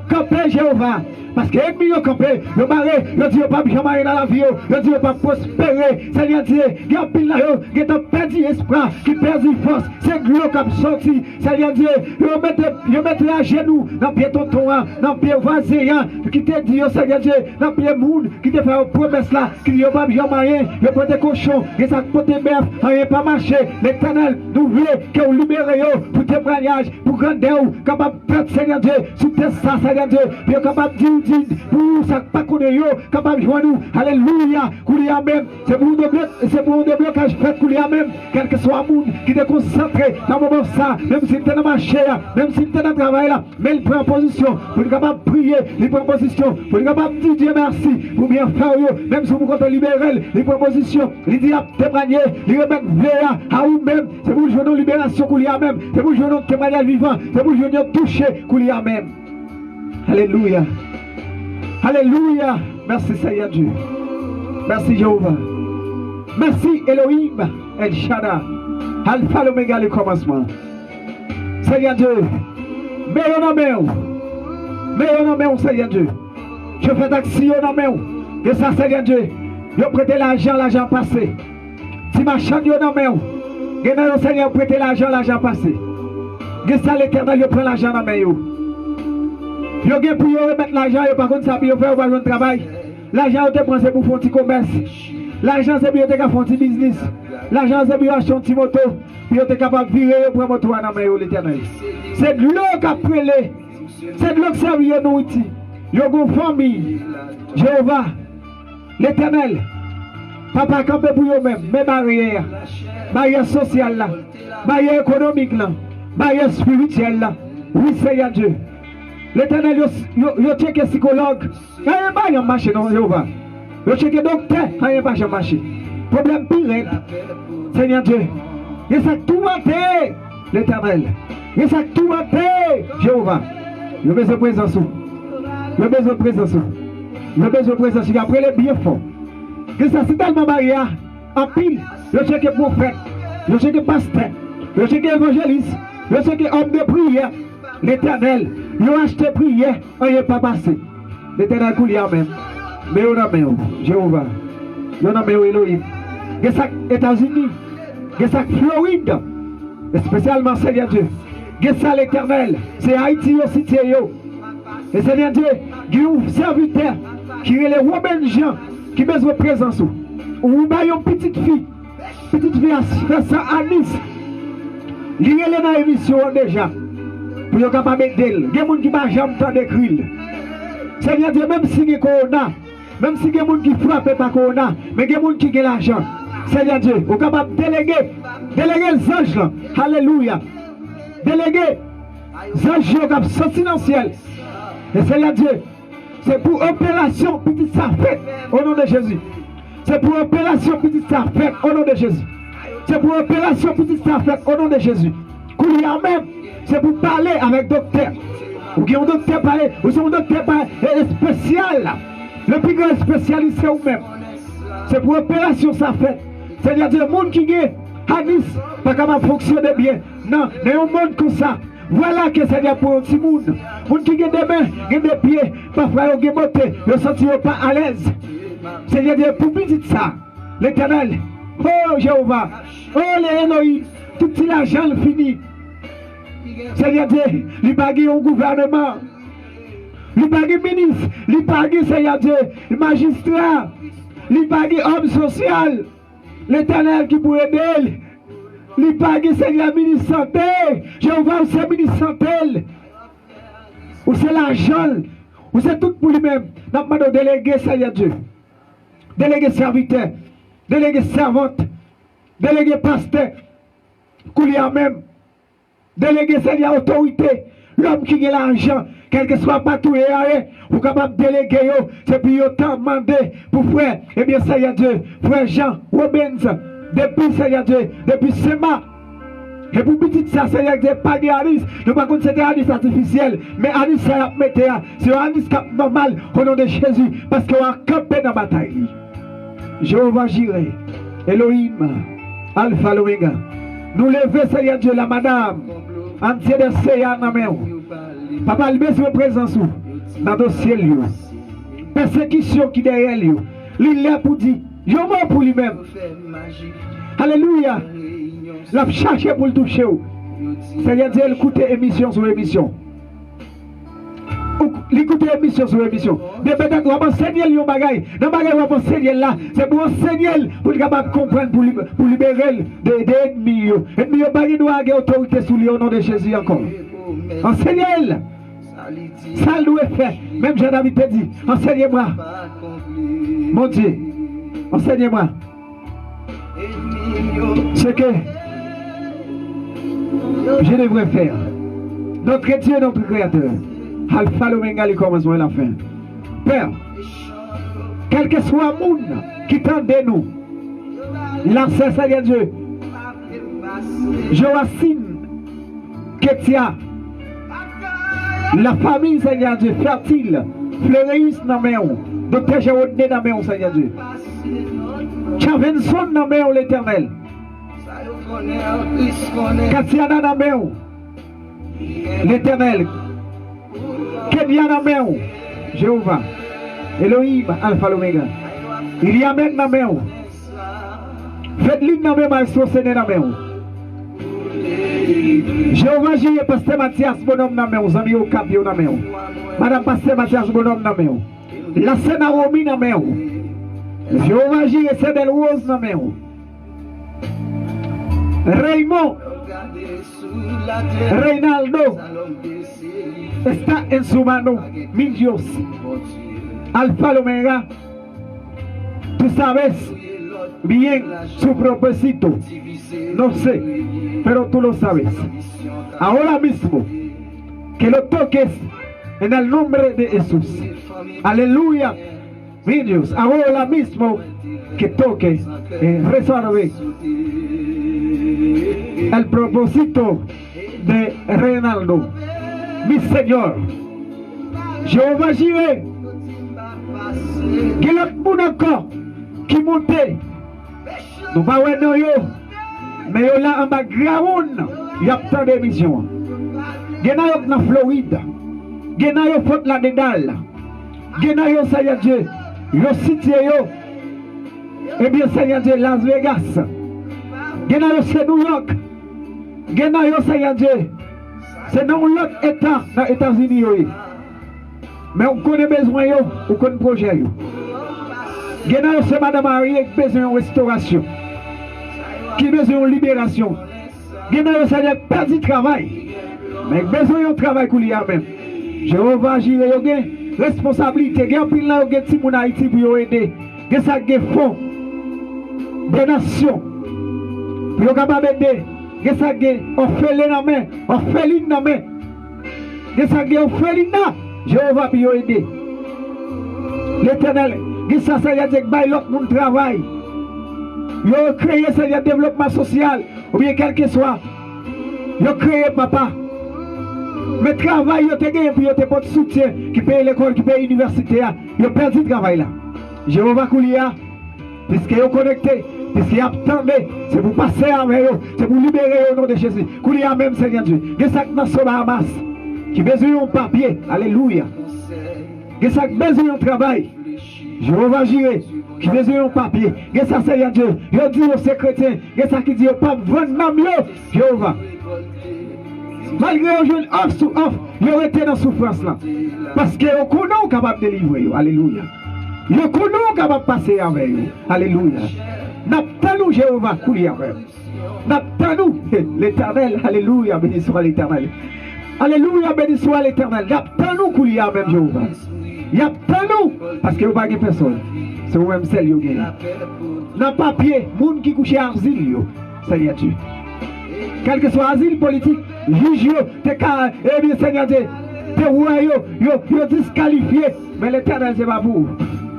Capé, Jéhovah. Parce que les ennemis ont campé, le maré, le Dieu pas jamais dans la vie, le Dieu pas prospérer. Seigneur Dieu, il y a un pile là, il y a perdu espoir, qui perd force. C'est gloire qui a sorti, Seigneur Dieu, ils mettent à genoux dans le pied tonton, dans le pied voisin, qui te dit, Seigneur Dieu, dans le pied monde, qui te fait une promesse là, qui dit, pas bien moyen, il prend des cochons, et ça porte des bœufs, rien pas marché. L'Éternel, nous voulons que vous libérez pour témoignage, pour grandeur, capable de faire, Seigneur Dieu, sous tes ça, Seigneur Dieu, puis capable de dire, pour ça, pas qu'on est, capable de jouer nous, alléluia, qu'il y a même, c'est pour un déblocage fait qu'il y a même, quel que soit le monde qui est concentré dans le moment ça, même s'il est dans le marché, même s'il est dans le travail là, mais il prend position, pour être capable de prier, il prend position, pour être capable de dire Dieu merci, pour bien faire, même si vous comptez libérer, il prend position, il dit à témoigner, il remet véa à vous-même, c'est pour jouer nos libération qu'il y a même, c'est pour jouer nos témoignages vivants, c'est pour jouer nos toucher qu'il y a même. Alléluia. Alléluia. Merci Seigneur Dieu. Merci Jéhovah. Merci Elohim, El Shaddai, Alpha l'Oméga, le commencement. Seigneur Dieu, meilleur nom, Seigneur Dieu. Je fais action dans mes mains. Que ça, Seigneur Dieu, je prête l'argent passé. Si ma chambre est dans mes mains, que Seigneur prête l'argent passé. Que ça, l'Éternel, je prends l'argent dans mes mains. Je gagne pour remettre l'argent, par contre, ça, pour faire un travail. L'argent, je te prends, c'est pour faire un petit commerce. L'argent, c'est pour faire un petit business. L'argent, c'est pour acheter un petit moto. Puis tu es capable de virer pour moto dans mes mains, l'Éternel. C'est de l'eau qui a prélé. C'est de l'eau qui sert à nous outils. Yo gon famille, Jéhovah, l'Éternel, papa campé pour eux-mêmes, mes barrières sociales là, barrières économiques là, barrières spirituelles là, oui Seigneur Dieu. L'Éternel, yo checké psychologue, rien pas yon marché non Jéhovah. Yo checké docteur, rien pas yon marché. Problème pire, Seigneur Dieu. Et ça tout maté, l'Éternel. Et ça tout maté, Jéhovah. Yo besoin de présence. Je besoin de présence. Je besoin de présence. Après les biens forts. Que ça, c'est tellement barrière. En pile, je sais que prophète, je sais que pasteur, je sais que évangéliste, je sais que homme de prière. L'Éternel, ils ont acheté prière, on n'est pas passé. L'Éternel coule même. Mais on a même Jéhovah. On a même Elohim. Que ça, États-Unis. Que ça, Floride. Spécialement, Seigneur Dieu. Que ça, l'Éternel. C'est Haïti aussi, et Seigneur Dieu, il y a un serviteur qui est le Robin Jean qui a besoin de présence. Ou une petite fille a fait ça à Nice. Il est dans l'émission déjà. Pour être capable d'aider. Il y a des gens qui ne peuvent jamais d'écrire. Seigneur Dieu, même si il y a corona, même si il y a des gens qui frappent par corona, mais il y a des gens qui ont l'argent. Seigneur Dieu, vous êtes capable de déléguer les anges là. Alléluia. Déléguer les anges qui sont sortis dans le ciel. Et Seigneur Dieu, c'est pour opération petite ça fait au nom de Jésus. C'est pour opération petite ça fait au nom de Jésus. C'est pour opération petite ça fait au nom de Jésus. Courir même, c'est pour parler avec docteur. Ou qui ont docteur parler, ou c'est un docteur spécial. Le plus grand spécialiste c'est vous-même. C'est pour opération ça fait. C'est-à-dire le monde qui est à Nice, pas comment fonctionner bien. Non, mais un monde comme ça. Voilà que c'est pour un petit monde. Monde qui a des mains, qui a des pieds, parfois ils ont monté, ils ne se sentent pas à l'aise. C'est-à-dire pour petit ça, l'Éternel, oh Jéhovah, oh les Elohim, tout l'argent fini. C'est-à-dire, il n'y a pas un gouvernement, il n'y a pas un ministre, il n'y a pas un Seigneur Dieu, magistrat, il n'y a pas un homme social, l'Éternel qui pourrait aider. Il n'y a pas de Seigneur ministre santé. Jéhovah, c'est ministre santé. Ou c'est l'argent. Ou c'est tout pour lui-même. Nous avons délégué Seigneur Dieu. Délégué serviteur. Délégué servante. Délégué pasteur. Coulier même. Délégué Seigneur autorité. L'homme qui a l'argent, quel que soit pas tout et vous êtes capable de déléguer. C'est puis autant demandé pour frère. Eh bien, Seigneur Dieu. Frère Jean, Robens. Depuis Seigneur Dieu, depuis Sema, et pour petit ça, Seigneur Dieu, pas de Anis, nous par contre c'était Anis artificiel, mais Anis ça a metté, c'est un handicap normal au nom de Jésus, parce qu'on a campé dans la bataille. Jéhovah Jireh, Elohim, Alpha l'Oméga, nous levons Seigneur Dieu, la madame, entière de Seigneur dans la main. Papa, il met sur présence dans le dossier, persécution qui derrière lui, il est pour dire, il est pour lui-même. Alléluia. La chercher pour le toucher. Seigneur Dieu, écoutez émission sur émission. L'écouter émission sur émission. Mais peut-être qu'on va enseigner les bagailles. Dans les bagailles, on va enseigner là. C'est pour enseigner, pour capable comprendre, pour libérer des ennemis. Ennemis, il n'y a pas de autorité sous lui au nom de Jésus encore. Enseignez-le. Ça doit faire. Même Jean-David te dit, enseignez-moi. Mon Dieu, enseignez-moi. Ce que je devrais faire. Notre Dieu, notre Créateur. Alpha, l'Oméga, le commencement et la fin. Père, quel que soit le monde qui tente de nous, l'ancêtre Seigneur Dieu, Joachim, Ketia, la famille Seigneur Dieu, fertile, Fleuris dans mes mains, Docteur Gérodé dans mes mains, Seigneur Dieu, Chavenson dans mes mains, l'Éternel, Katiana dans mes mains, l'Éternel, Kenya dans mes mains, Jéhovah, Elohim, Alpha, l'Oméga, il y a même dans mes mains, faites-le dans mes mains, saucez dans mes mains. Jéhovah, j'ai Pasteur Mathias Bonhomme dans mes mains, amis au cap, dans mes mains. Madame Pasteur Mathias Bonhomme dans mes mains. La Seine Romy dans mes mains. Jéhovah, j'ai Cédel Rose dans mes mains. Raymond, Reynaldo, Esta Ensumano, Mindios, Alpha l'Omega, tú sabes bien su propósito, no sé, pero tú lo sabes. Ahora mismo, que lo toques en el nombre de Jesús. Aleluya, mi Dios, ahora mismo que toques, resuelve el propósito de Reynaldo. Mi Señor, Jehová Jireh, que l'autre monde encore qui monte, nous pas voir yo, mais yo là en background, il y a tant d'émissions. Gena yo dans Floride, gena yo Fort Lauderdale, gena yo Seigneur Dieu, yo cité yo, et bien Seigneur Dieu Las Vegas, gena yo c'est New York, gena yo Seigneur Dieu. C'est dans l'autre état, dans les États-Unis. Mais on connaît besoin, on connaît projet. C'est Madame Marie qui a besoin de restauration, qui a besoin de libération. C'est perdu de travail, mais besoin de travail pour lui même. Jéhovah Jireh, il y a responsabilité, il y a des gens qui sont en Haïti pour aider. Il y a des fonds, des nations, pour aider. Gesage orphelin na main, orpheline na main. Gesage orpheline, Jéhovah peut aider. L'Éternel, Gesage ça y a dit que bail l'autre monde travail. Yo créé ça y a développement social ou bien quel que soit. Yo créé papa. Mais travail yo te gagné puis yo te porte soutien qui paye l'école, qui paye l'université, yo perdu travail là. Jéhovah Koulia, puisque yo connecté. Puisqu'il attendait, c'est pour passer avec eux, c'est pour libérer au nom de Jésus. Qu'il y a même Seigneur Dieu. Il y a ça qui n'a pas qui besoin de papier. Alléluia. Il y a ça qui besoin de travail. Jéhovah Jireh, qui besoin de papier. Il y a ça Seigneur Dieu. Il dit aux chrétiens, il y a ça qui dit pas vendre même Jéhovah. Malgré un jeune off sous off, il aurait été dans la souffrance là. Parce que nous connaissons capable de délivrer. Alléluia. Nous connaissons capable de passer avec eux. Alléluia. N'attendons Jéhovah, n'attendons l'Éternel, alléluia, béni soit l'Éternel. Alléluia, béni soit l'Éternel. N'attendons Koulia même Jéhovah. N'attendons, parce que vous n'avez pas personne. C'est vous-même celle qui gagne. Dans papier, monde qui couche à asile, Seigneur Dieu. Quel que soit asile politique, juge, eh bien Seigneur Dieu, te roi, yo disqualifié, mais l'Éternel c'est pas pour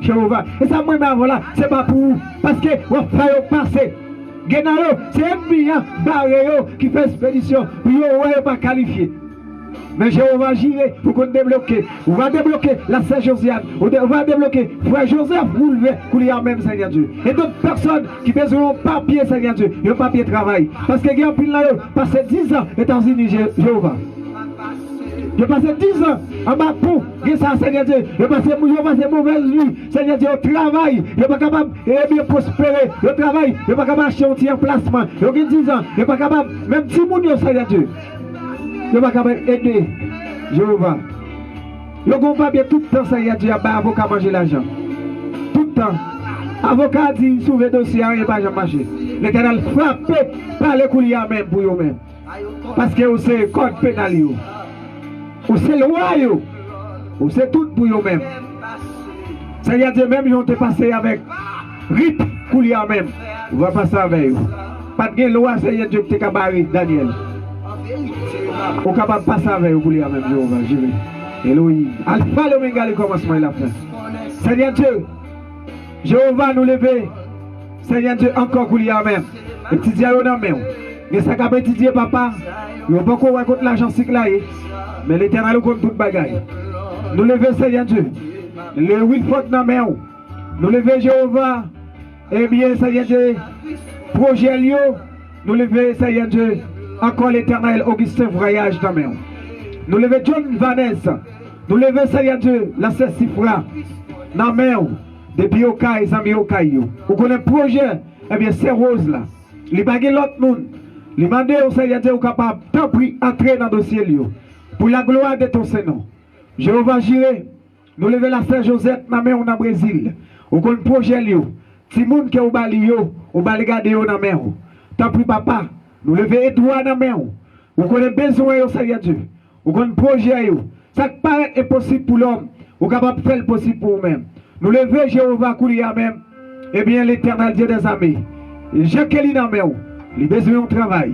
Jéhovah. Et ça, moi, voilà, c'est pas pour vous. Parce que vous faites passer. Genaro, c'est un million barré qui fait expédition. Vous ne pas qualifié. Mais Jéhovah Jireh, pour qu'on débloque. On va débloquer la sœur Josiane. On va débloquer frère Joseph, vous levez, qu'il y a même Seigneur Dieu. Et d'autres personnes qui besoin de papier, Seigneur Dieu. Il y a papier de travail. Parce que il y a un pile là, passé 10 ans aux États-Unis, Jéhovah. Je passe 10 ans en bas pour que ça, Seigneur Dieu. Je passe mauvaise vie, Seigneur Dieu, au travail. Je ne suis pas capable de bien prospérer. Le travail, je ne suis pas capable d'acheter un petit emplacement. Je suis 10 ans, je ne suis pas capable, même si mon Seigneur Dieu. Je ne suis pas capable d'aider Jéhovah. Je ne comprends pas bien tout le temps, Seigneur Dieu, à avocat manger l'argent. Tout le temps. Avocat dit, sauver le dossier, il n'y a pas jamais marché. L'Éternel frappé par les couliers même pour eux-mêmes. Parce que c'est le code pénal. Ou c'est le roi. Ou c'est tout pour eux-mêmes. Seigneur Dieu, même ils ont passé avec rite coulier même. On va passer avec eux. Pas de loi, Seigneur Dieu, qui est capable Daniel. On est capable de passer avec eux coulier même, Jéhovah. Elohim. Alpha, l'Oméga, le commencement et la fin. Seigneur Dieu, Jéhovah nous lever. Seigneur Dieu, encore coulier même. Et petit Dieu, on a même. Et ça, quand petit Dieu, papa, il n'y a pas qu'on raconte l'argent cyclé. Mais l'Éternel nous compte toute bagaille. Nous lever, Seigneur Dieu. Le Wilford dans main. Nous lever, Jéhovah. Eh bien, Seigneur Dieu, projet Lio. Nous lever, Seigneur Dieu. Encore l'Éternel, Augustin Voyage dans main. Nous lever, John Vanessa. Nous lever, Seigneur Dieu, la Cessifra. Dans main. Depuis au cas, les amis au cas. Vous connaissez le projet. Eh bien, c'est Rose là. Les bagailles l'autre monde. Les mandés au Seigneur Dieu capable tant pris entrer dans le dossier pour la gloire de ton Seigneur. Jéhovah Jiré, nous lever la sœur Josette dans le Brésil. Au projet si monde qui est au bali au bali garder dans main. Tant pris papa, nous lever Edouard dans main. Vous connaissez besoin au Seigneur Dieu. Vous connaissez projet ça paraît impossible pour l'homme. Vous capable de faire le possible pour vous-même. Nous lever Jéhovah Koulia même. Eh bien l'Éternel Dieu des armées. Jacqueline dans main. Les besoins de travail,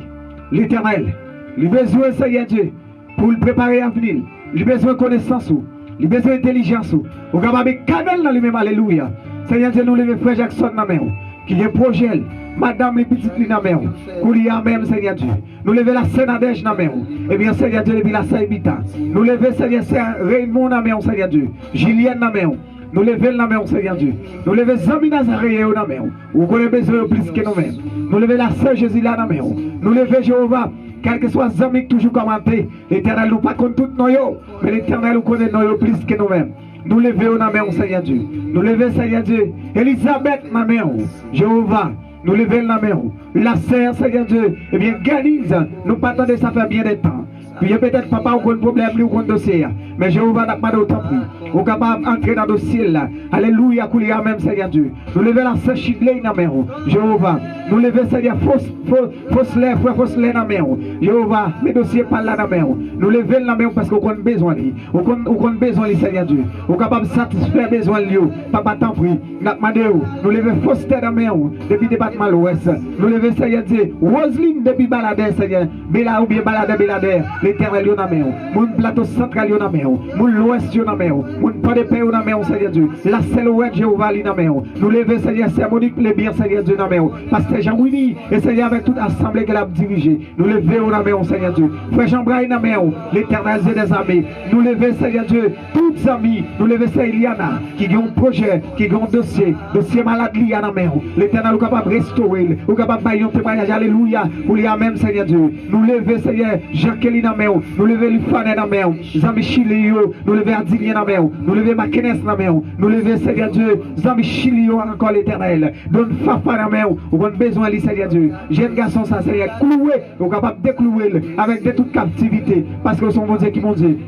l'Éternel, les besoins, Seigneur Dieu, pour le préparer à venir, les besoins de connaissance, les besoins d'intelligence, au capable de canal dans lui-même, alléluia. Seigneur Dieu, nous levons Frère Jackson dans la main, qui est un projet, Madame les petites lignes dans la main, Koulia même, Seigneur Dieu. Nous levons la Sénadège dans la main, et bien, Seigneur Dieu, depuis la Saïbita. Nous levons, Seigneur, Raymond dans la main, Seigneur Dieu, Julienne dans la main. Nous levons la main, Seigneur Dieu. Nous levons Zami Nazaré dans la main. Vous connaissez besoin plus que nous-mêmes. Nous levons la sœur Jésus là dans la main. Nous levons Jéhovah. Quel que soit Zami qui toujours commenté. L'Éternel nous pas contre tout nous. Mais l'Éternel nous connaît nous plus que nous-mêmes. Nous levons dans la main, Seigneur Dieu. Nous levons, Seigneur Dieu. Elisabeth dans la main. Jéhovah. Nous levons la main. La sœur, Seigneur Dieu. Eh bien, Ganise. Nous pas attendre ça fait bien de temps. Puis peut-être papa ou un problème ou un dossier. Mais Jéhovah n'a pas d'autant prix. Vous êtes capable d'entrer dans le dossier là. Alléluia, coulier même Seigneur Dieu. Nous levons la sœur Chidley dans la main. Jéhovah. Nous levons Seigneur fausse lait dans la main. Jéhovah, les dossiers par là dans la main. Nous levons la main parce qu'on a besoin de lui. On a besoin de Seigneur Dieu. Vous êtes capable de satisfaire les besoins de lui. Papa t'en prie. Nous levons fausse tête dans la main. Depuis le département de l'Ouest. Nous levons Seigneur Dieu. Roseline depuis Balader Seigneur. Bela ou bien Balader. L'Éternel yon na main, mon plateau central yon na main, mon l'ouest yon na main, mon pas de paix yon na main, Seigneur Dieu. La Célouette Jéhovah yon na main. Nous levons Seigneur, c'est Monique les biens, Seigneur Dieu na main. Pasteur Jean-Willy et Seigneur avec toute assemblée qu'elle a dirigée. Nous levons yon na main, Seigneur Dieu. Frère Jean-Brian na main, l'Éternel Dieu des armées. Nous levons Seigneur Dieu, toutes amis. Nous levons Seigneur Iliana qui ont un projet, qui ont un dossier malade lié na main. L'Éternel est capable de restaurer, est capable de faire un témoignage, alléluia, pour lui même Seigneur Dieu. Nous levons Seigneur Jacqueline na main. Nous levons les fans dans la main, Zami Chilio, nous levons Adilien dans la main, nous levons Makenes dans la main, nous levons Seigneur Dieu, Zami Chilio encore l'Éternel, donne Fafa dans la main, on a besoin de Seigneur Dieu. Jeune garçon, ça Seigneur, cloué, on est capable de déclouer avec de toute captivité, parce que son bon Dieu qui mon Dieu.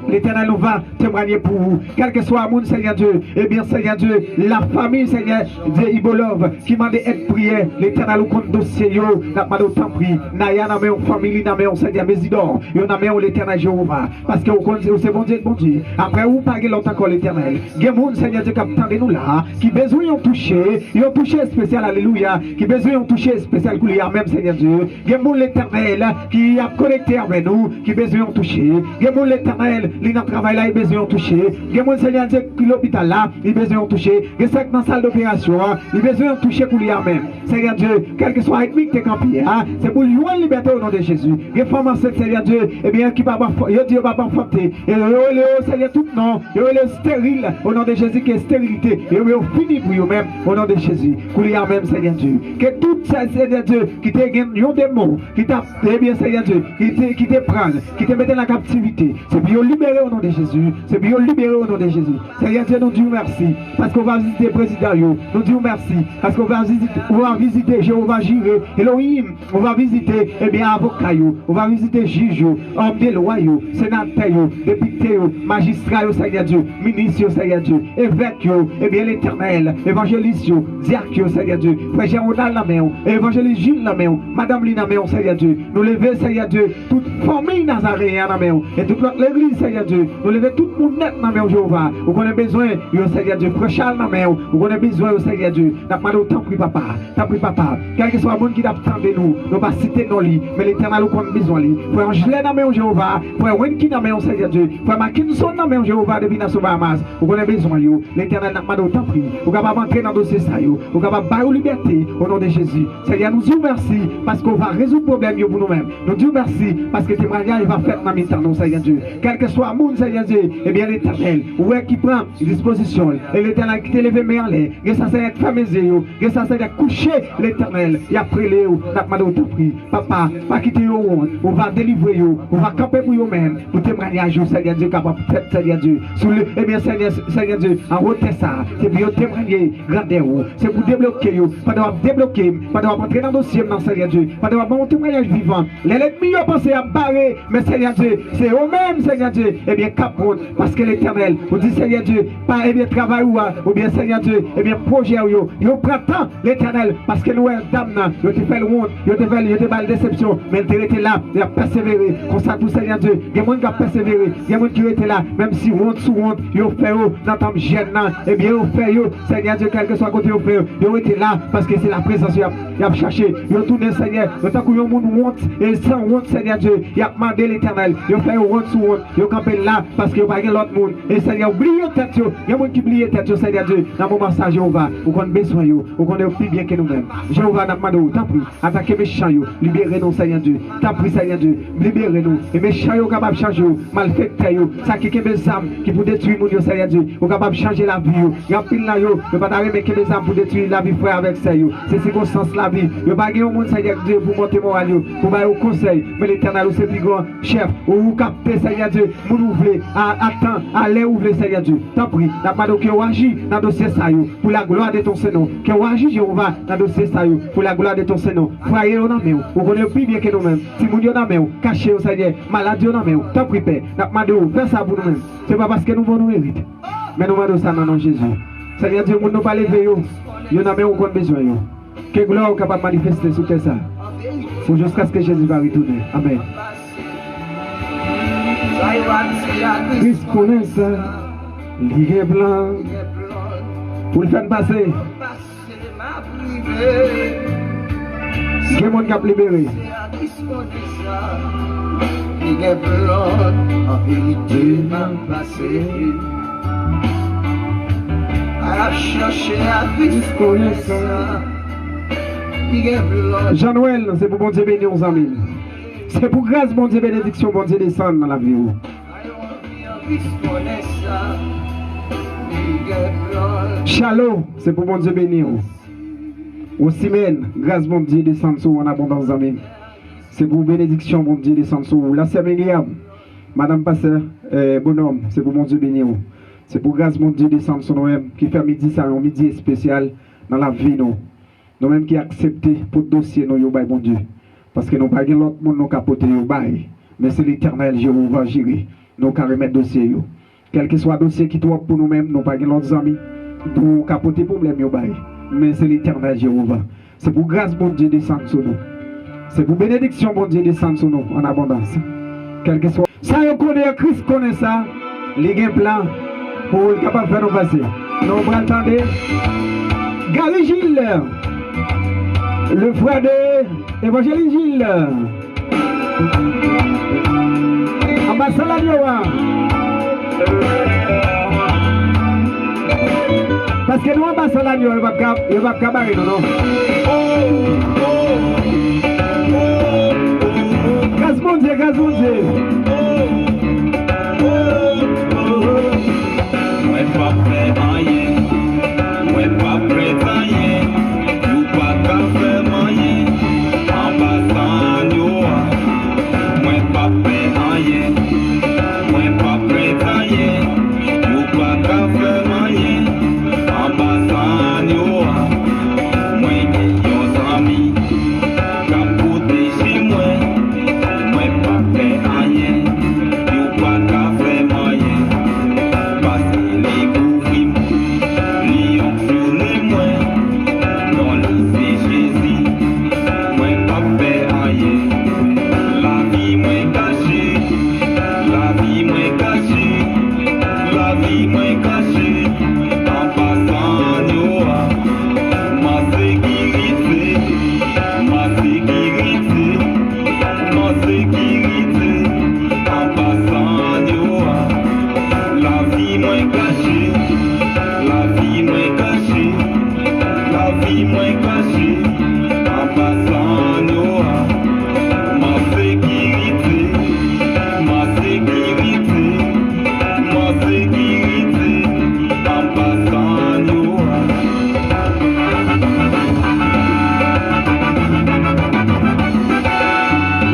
L'Éternel nous va témoigner pour vous. Quel que soit mon Seigneur Dieu, eh bien Seigneur Dieu, la famille Seigneur de Ibolov qui m'a dit être prière, l'Éternel nous compte dossier, n'a pas d'autant pris. Naya n'a pas famille, n'a pas Seigneur Mésidor, il n'a pas l'Éternel Jéhovah. Parce que c'est bon Dieu. Après, vous parlez longtemps encore l'Éternel. Il y a mon Seigneur Dieu qui attendez nous là, qui besoin de toucher, ils ont touché spécial, alléluia, qui besoin de toucher spécial pour lui même Seigneur Dieu. Il y a mon l'Éternel qui a connecté avec nous, qui besoin de toucher. Il y a mon l'Éternel l'éternel, il n'a travail là, il besoin de toucher. Il y a mon Seigneur Dieu qui l'hôpital là, il besoin de toucher. Il y a 5 dans la salle d'opération, il besoin de toucher pour lui même. Seigneur Dieu, quel que soit l'ennemi qui est campé, c'est pour lui une liberté au nom de Jésus. Il y a une femme enceinte, Seigneur Dieu, et bien qui va Dieu va enfanter. Et le Seigneur tout nom, il est stérile au nom de Jésus qui est stérilité. Et il est fini pour lui-même au nom de Jésus. Pour lui même, Seigneur Dieu. Que tout ça, Seigneur Dieu, qui te gagne des mots, qui t'a, eh bien, Seigneur Dieu, qui te prend, qui te met dans la captivité. C'est pour libérer au nom de Jésus. C'est pour libérer au nom de Jésus. Seigneur Dieu, nous disons merci. Parce qu'on va visiter le président. Nous disons merci. Parce qu'on va visiter Jéhovah Jireh, Elohim. On va visiter, eh bien, avocat. On va visiter juge, homme de loi, sénateur, député, magistrat, Seigneur Dieu, ministre, Seigneur Dieu, évêque, eh bien, l'éternel, évangéliste, diacre, Seigneur Dieu, frère Géronal la main, évangéliste Gilles la main, Madame Lina la main, Seigneur Dieu, nous lever, Seigneur Dieu, toute famille nazaréenne la main, et toute l'église, Seigneur Dieu, nous lever tout le monde net la main, Jéhovah, vous connaissez besoin, Seigneur Dieu, frère Charles la main, vous connaissez besoin, Seigneur Dieu, n'a pas autant pris papa, quel que soit le monde qui t'attend de nous, nous pas citer nos lits, mais l'éternel nous connaît besoin, frère Angela la main, Jéhovah, frère Wenki la main, Seigneur Dieu, frère Mackinson la main, Jéhovah, depuis la Bahamas, vous connaissez besoin, l'éternel n'a pas autant pris, vous capable entrer dans le dossier ça, vous capable bailler liberté au nom de Jésus. Seigneur, nous disons merci parce qu'on va résoudre le problème pour nous-mêmes. Nous disons merci parce que témoignage va faire dans le temps, Seigneur Dieu. Quel que soit le monde, Seigneur Dieu, eh bien l'éternel, où est qui prend disposition, et l'éternel qui t'élève mais en l'air, et ça c'est être fameux, et ça c'est être couché l'éternel, et après les n'a pas d'autre prix. Papa, pas quitter au monde, on va délivrer, on va camper pour vous-même, pour témoignage, Seigneur Dieu, capable de faire, Seigneur Dieu. Eh bien, Seigneur Dieu, en haut de ça, c'est pour témoigner, grandeur, c'est pour débloquer, pas de débloquer, pas de rentrer dans le dossier, non, Seigneur Dieu, pas de mon témoignage vivant. Les ennemis ont pensé à barrer, mais Seigneur Dieu, c'est eux-mêmes, Seigneur Dieu, eh bien, capone, parce que l'éternel, vous dit, Seigneur Dieu, pas, eh bien, travail ou bien, Seigneur Dieu, eh bien, projet, il prend temps, l'éternel, parce que nous, dame, il te fait le monde, il te fait la déception, mais il était là, il a persévéré, comme ça, tout, Seigneur Dieu, il y a des gens qui ont persévéré, il y a des gens qui étaient là, même si honte sous honte, ils ont fait, dans ton gêne, eh bien, ils ont fait, Seigneur Dieu, quel que soit côté, ils ont été là, parce que c'est la présence, ils ont cherché, ils ont tourné, Seigneur, tant qu'ils ont honte, et sans honte, Seigneur Dieu, ils ont demandé l'éternel, ils ont fait honte sous honte, ils ont campé là, parce qu'ils n'ont pas l'autre monde, et Seigneur, oubliez tête, il y a des gens qui oublient tête, Seigneur Dieu, dans le moment ça, Jéhovah, vous connaissez besoin, vous connaissez plus bien que nous-mêmes. Jéhovah, n'a pas demandé, t'as pris, attaquez mes méchants, libérez-nous, Seigneur Dieu, t'as pris, Seigneur Dieu, libérez-nous, et mes méchants, sont capables de changer, malfaiteurs, ça qui est mes âmes, qui pour détruire mon Dieu, Seigneur Dieu, sont capables de changer la vie, il y a pile là, il pas d'arrêter mes âmes pour détruire la vie, frère, avec ça, c'est circonstance la vie, il n'y a pas de monde, Seigneur Dieu, pour monter moral, pour bailler au conseil, mais l'éternel, c'est plus grand, chef, ou vous captez, Seigneur Dieu, vous ouvrez, attends, allez ouvrir, Seigneur Dieu, t'as pris, n'a pas de qui agit dans le dossier ça, pour la gloire de ton Seigneur, qui agit, Jéhovah, dans le dossier ça, pour la gloire de ton Seigneur, croyez au nom, vous connaissez plus bien que nous-mêmes, si vous dites au nom, cachez au Seigneur, maladie au nom, t'as pris, Père, n'a pas de faites ça pour nous-mêmes, c'est pas parce que nous nous méritons, mais nous demandons ça dans le nom de Jésus. Seigneur Dieu, nous ne pas lever, il y en a même encore besoin. Que gloire est capable de manifester sur ça. Pour jusqu'à ce que Jésus va retourner. Amen. Christ connaît ça, ligue blanc, pour le faire passer. C'est le monde qui a libéré. Ligue blanc, en vérité, m'a passé. À chercher à Christ connaît ça. Jean-Noël, c'est pour bon Dieu bénir aux amis. C'est pour grâce, bon Dieu, bénédiction, bon Dieu descendre dans la vie. Shalom, c'est pour bon Dieu bénir. Au Simène, grâce, bon Dieu descendre sur en abondance, amis. C'est pour bénédiction, bon Dieu descendre sur la Séméliam. Madame Pasteur, bonhomme, c'est pour bon Dieu bénir. C'est pour grâce, mon Dieu, descendre sur nous-mêmes, qui fait midi, ça, un midi spécial dans la vie, nous. Nous-mêmes qui acceptons pour le dossier, nous, bon Dieu. Parce que nous n'avons pas l'autre monde, nous capoter, mais c'est l'éternel, Jéhovah, gérer. Nous avons remettre le dossier. Quel que soit le dossier qui doit pour nous-mêmes, nous n'avons pas l'autre amis pour capoter pour problème, mais c'est l'éternel, Jéhovah. C'est pour grâce, bon Dieu, descendre sur nous. C'est pour bénédiction, bon Dieu, descendre sur nous en abondance. Quel que soit. Ça, on connaît, Christ connaît ça. Les gains plans. Pour être capable de faire nos passer. Nous allons attendre. Gary Gilles, le frère de Évangéliste Gilles. Ambassadeur Lagnoa. Parce que nous, on passe l'année, il va cabaret, non? Gazmonde. Moi pas prêt rien, moi pas prêt rien, nous pas qu'à faire rien, en passant moi pas prêt rien, moi pas prêt rien, nous pas qu'à faire rien, en passant moi des amis, qu'à côté chez moi pas prêt rien, nous pas qu'à faire rien.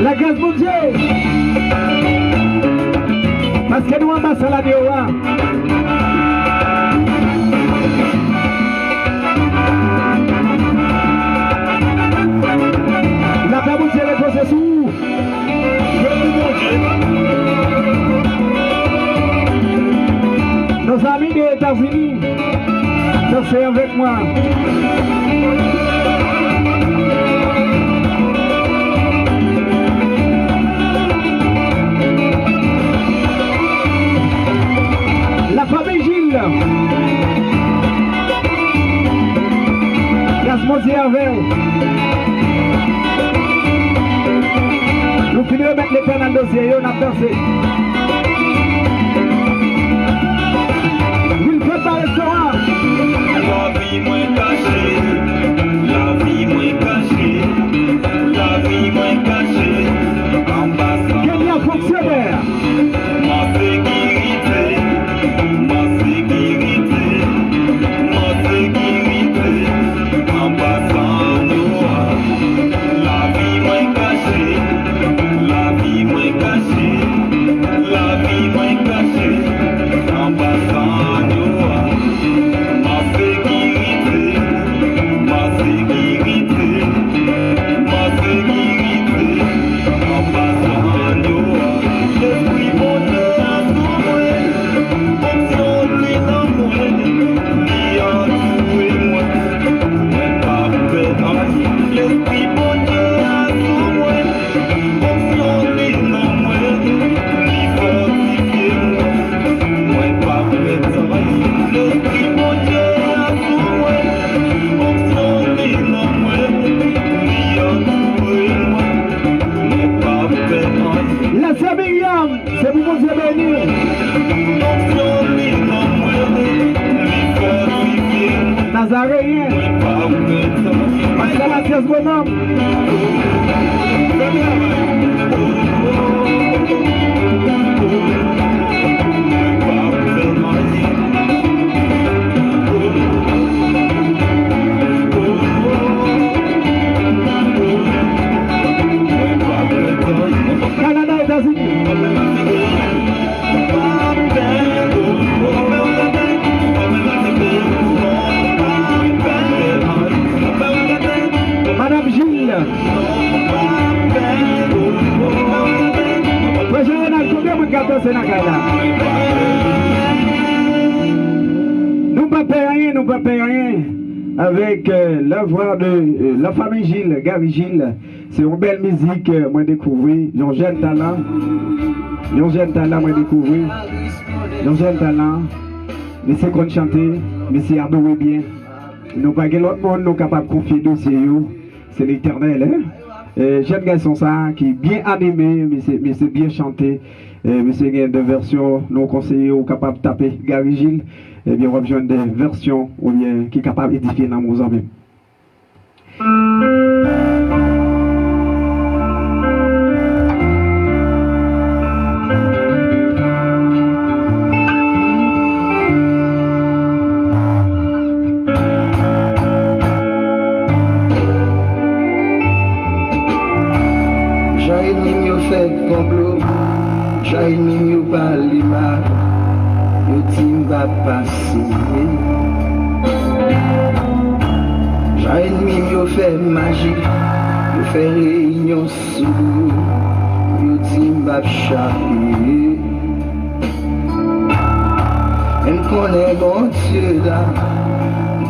La grâce de Dieu. Parce que nous amassons la Dioa. La Kaboutie est posée sous. Nos amis des États-Unis, dansez avec moi. La famille Gilles. Gasmosier avec. Nous finissons de mettre les peines dans le dossier et on a dansé. Il fait pas restaurant. La vie moins cachée, la vie moins cachée, la vie moins cachée, en passant. Quel est un fonctionnaire? Ma sécurité, en passant nous. La vie moins cachée, la vie moins cachée, la vie moins cachée, en passant nous. La sœur Myriam, c'est pour vous bénir. Nazaréen, Pascal Mathias Bonhomme. Canada, États-Unis. Madame Gilles. Combien de gâteaux c'est dans Nous ne pas payer rien avec l'œuvre de la famille Gilles, Gary Gilles. C'est une belle musique, moi découvrir. Un jeune talent. Un jeune talent, moi découvrir. Un jeune talent. Mais c'est qu'on chante, mais c'est adorer bien. Nous pas l'autre monde, nous capables de confier dossier. C'est l'éternel, hein? jeune garçon ça, qui est bien animé, mais c'est bien chanté. Mais c'est des versions, nos conseillers sont capables de taper Gary Gilles, et bien on va besoin des versions ou bien qui sont capables d'édifier dans nos amis. J'ai mis au balima, yo tim va passer. J'ai mis au fait magie, yo fait réunion sous, yo tim va chapper. Même qu'on est bon Dieu là,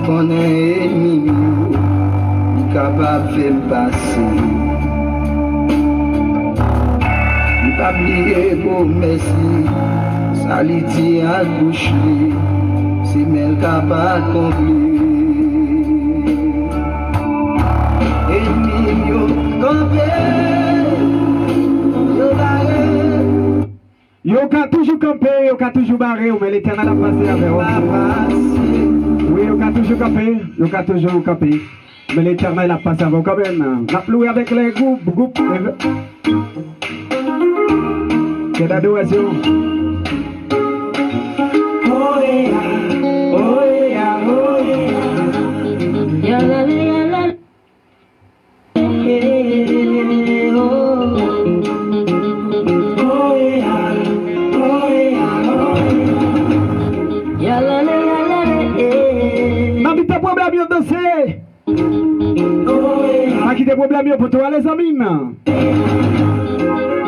qu'on est ennemi, il capable de faire passer. Pas oublier beau merci, ça lui dit à bouche, c'est même capable d'accomplir. Et puis yo campé, yo barré. Yo ka toujours campé, yo ka toujours barré, mais l'Éternel a passé avec vous. Oui, yo ka toujours campé, yo ka toujours campé, mais l'Éternel a passé avec vous quand même. On a ploué avec les groupes. Quelle adoration. Oh yeah, oh yeah, oh yeah. Yalla yalla. Oh yeah, oh yeah, oh yeah. Yalla yalla. Ma vie ta problème yo danser. Oh yeah. Ma qui te problème yo pour toi les amis.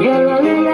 Yalla yalla.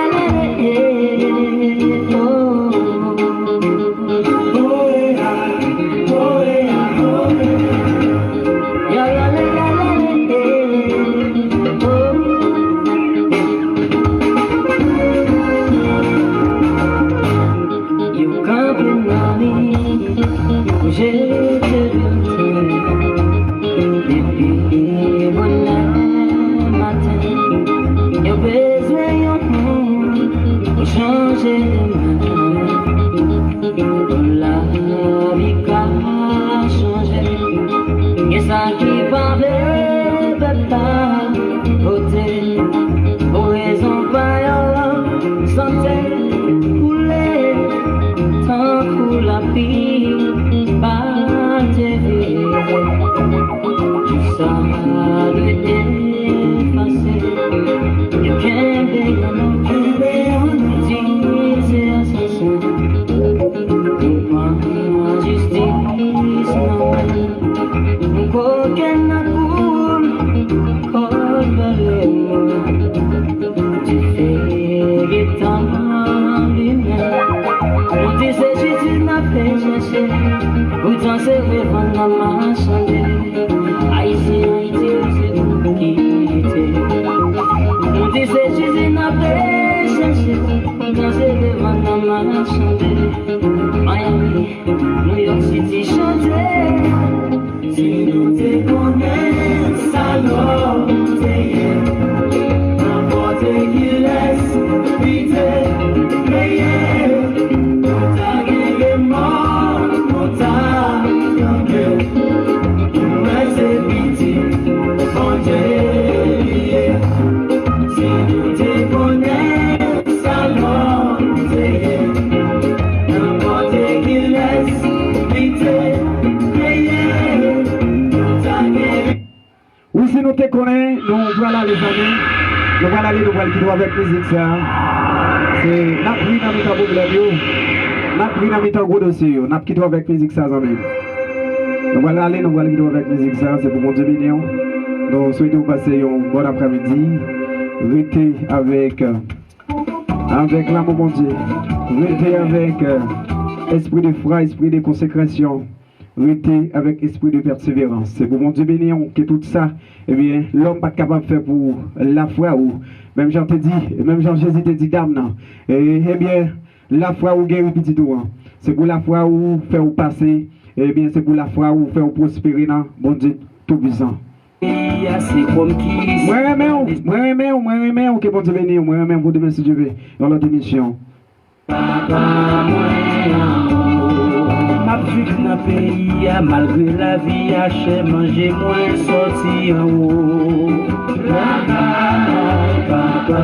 Miami, New York City, chanter. Si nous te connaissons, alors t'es n'importe qui laisse vite, mais on t'a gagné mort, on t'a gagné. Mais c'est pitié, on t'est si nous te connaissons, alors t'es n'importe qui laisse vite, ou si nous te connaissons, nous voilà les amis, nous voilà les nouvelles qui doivent avec musique ça. C'est n'a pris dans mes problèmes, n'a pris dans mes gros dossiers, n'a qui doit avec musique ça amis. Nous voilà les nouvelles qui doivent avec musique ça, c'est pour mon Dieu béni. Donc souhaitons passer un bon après-midi, restez avec l'amour mon Dieu, restez avec esprit de foi, esprit de consécration. Restez avec esprit de persévérance. C'est pour mon Dieu béni que tout ça, eh bien, l'homme pas capable de faire pour la foi ou même Jean te dit, même Jean Jésus te dit dame non. Eh bien, la foi ou guérir petit tout. C'est pour la foi ou faire ou passer. Eh bien, c'est pour la foi ou faire ou prospérer dans bon Dieu tout puissant. C'est comme qui. Moi remets, que bon Dieu bénisse, moi remets pour demain si Dieu veut, dans l'autre émission. Papa, ma vie dans le pays, malgré la vie, à chez manger, moins sorti en haut. Papa,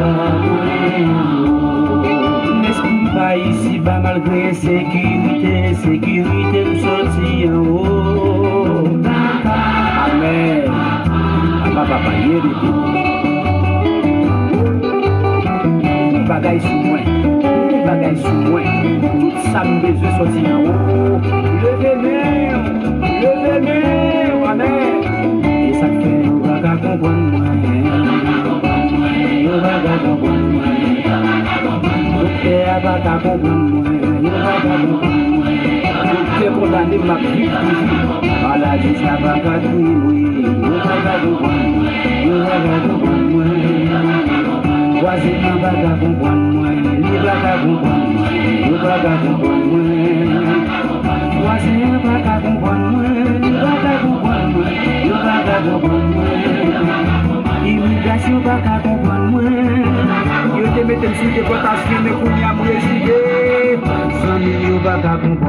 n'esprit pas ici, bas malgré sécurité, nous sorti en haut. Amen. Papa, bagaille sous moi, tout ça me besoin sortir en haut. Levez-moi, amen. Et ça fait, on va comprendre moi. On va comprendre moi. Docteur va comprendre moi. On va comprendre moi. Docteur condamné ma vie. Maladie, ça va crier, oui. On va comprendre moi. On va comprendre moi. Voisin va comprendre moi. Il va comprendre moi. Il va comprendre moi. Voisin va comprendre moi. Il va comprendre moi. Il va comprendre moi. Immigration va comprendre moi. Yo te mette sur déportation mais qu'on y a résidé. 100 millions va comprendre.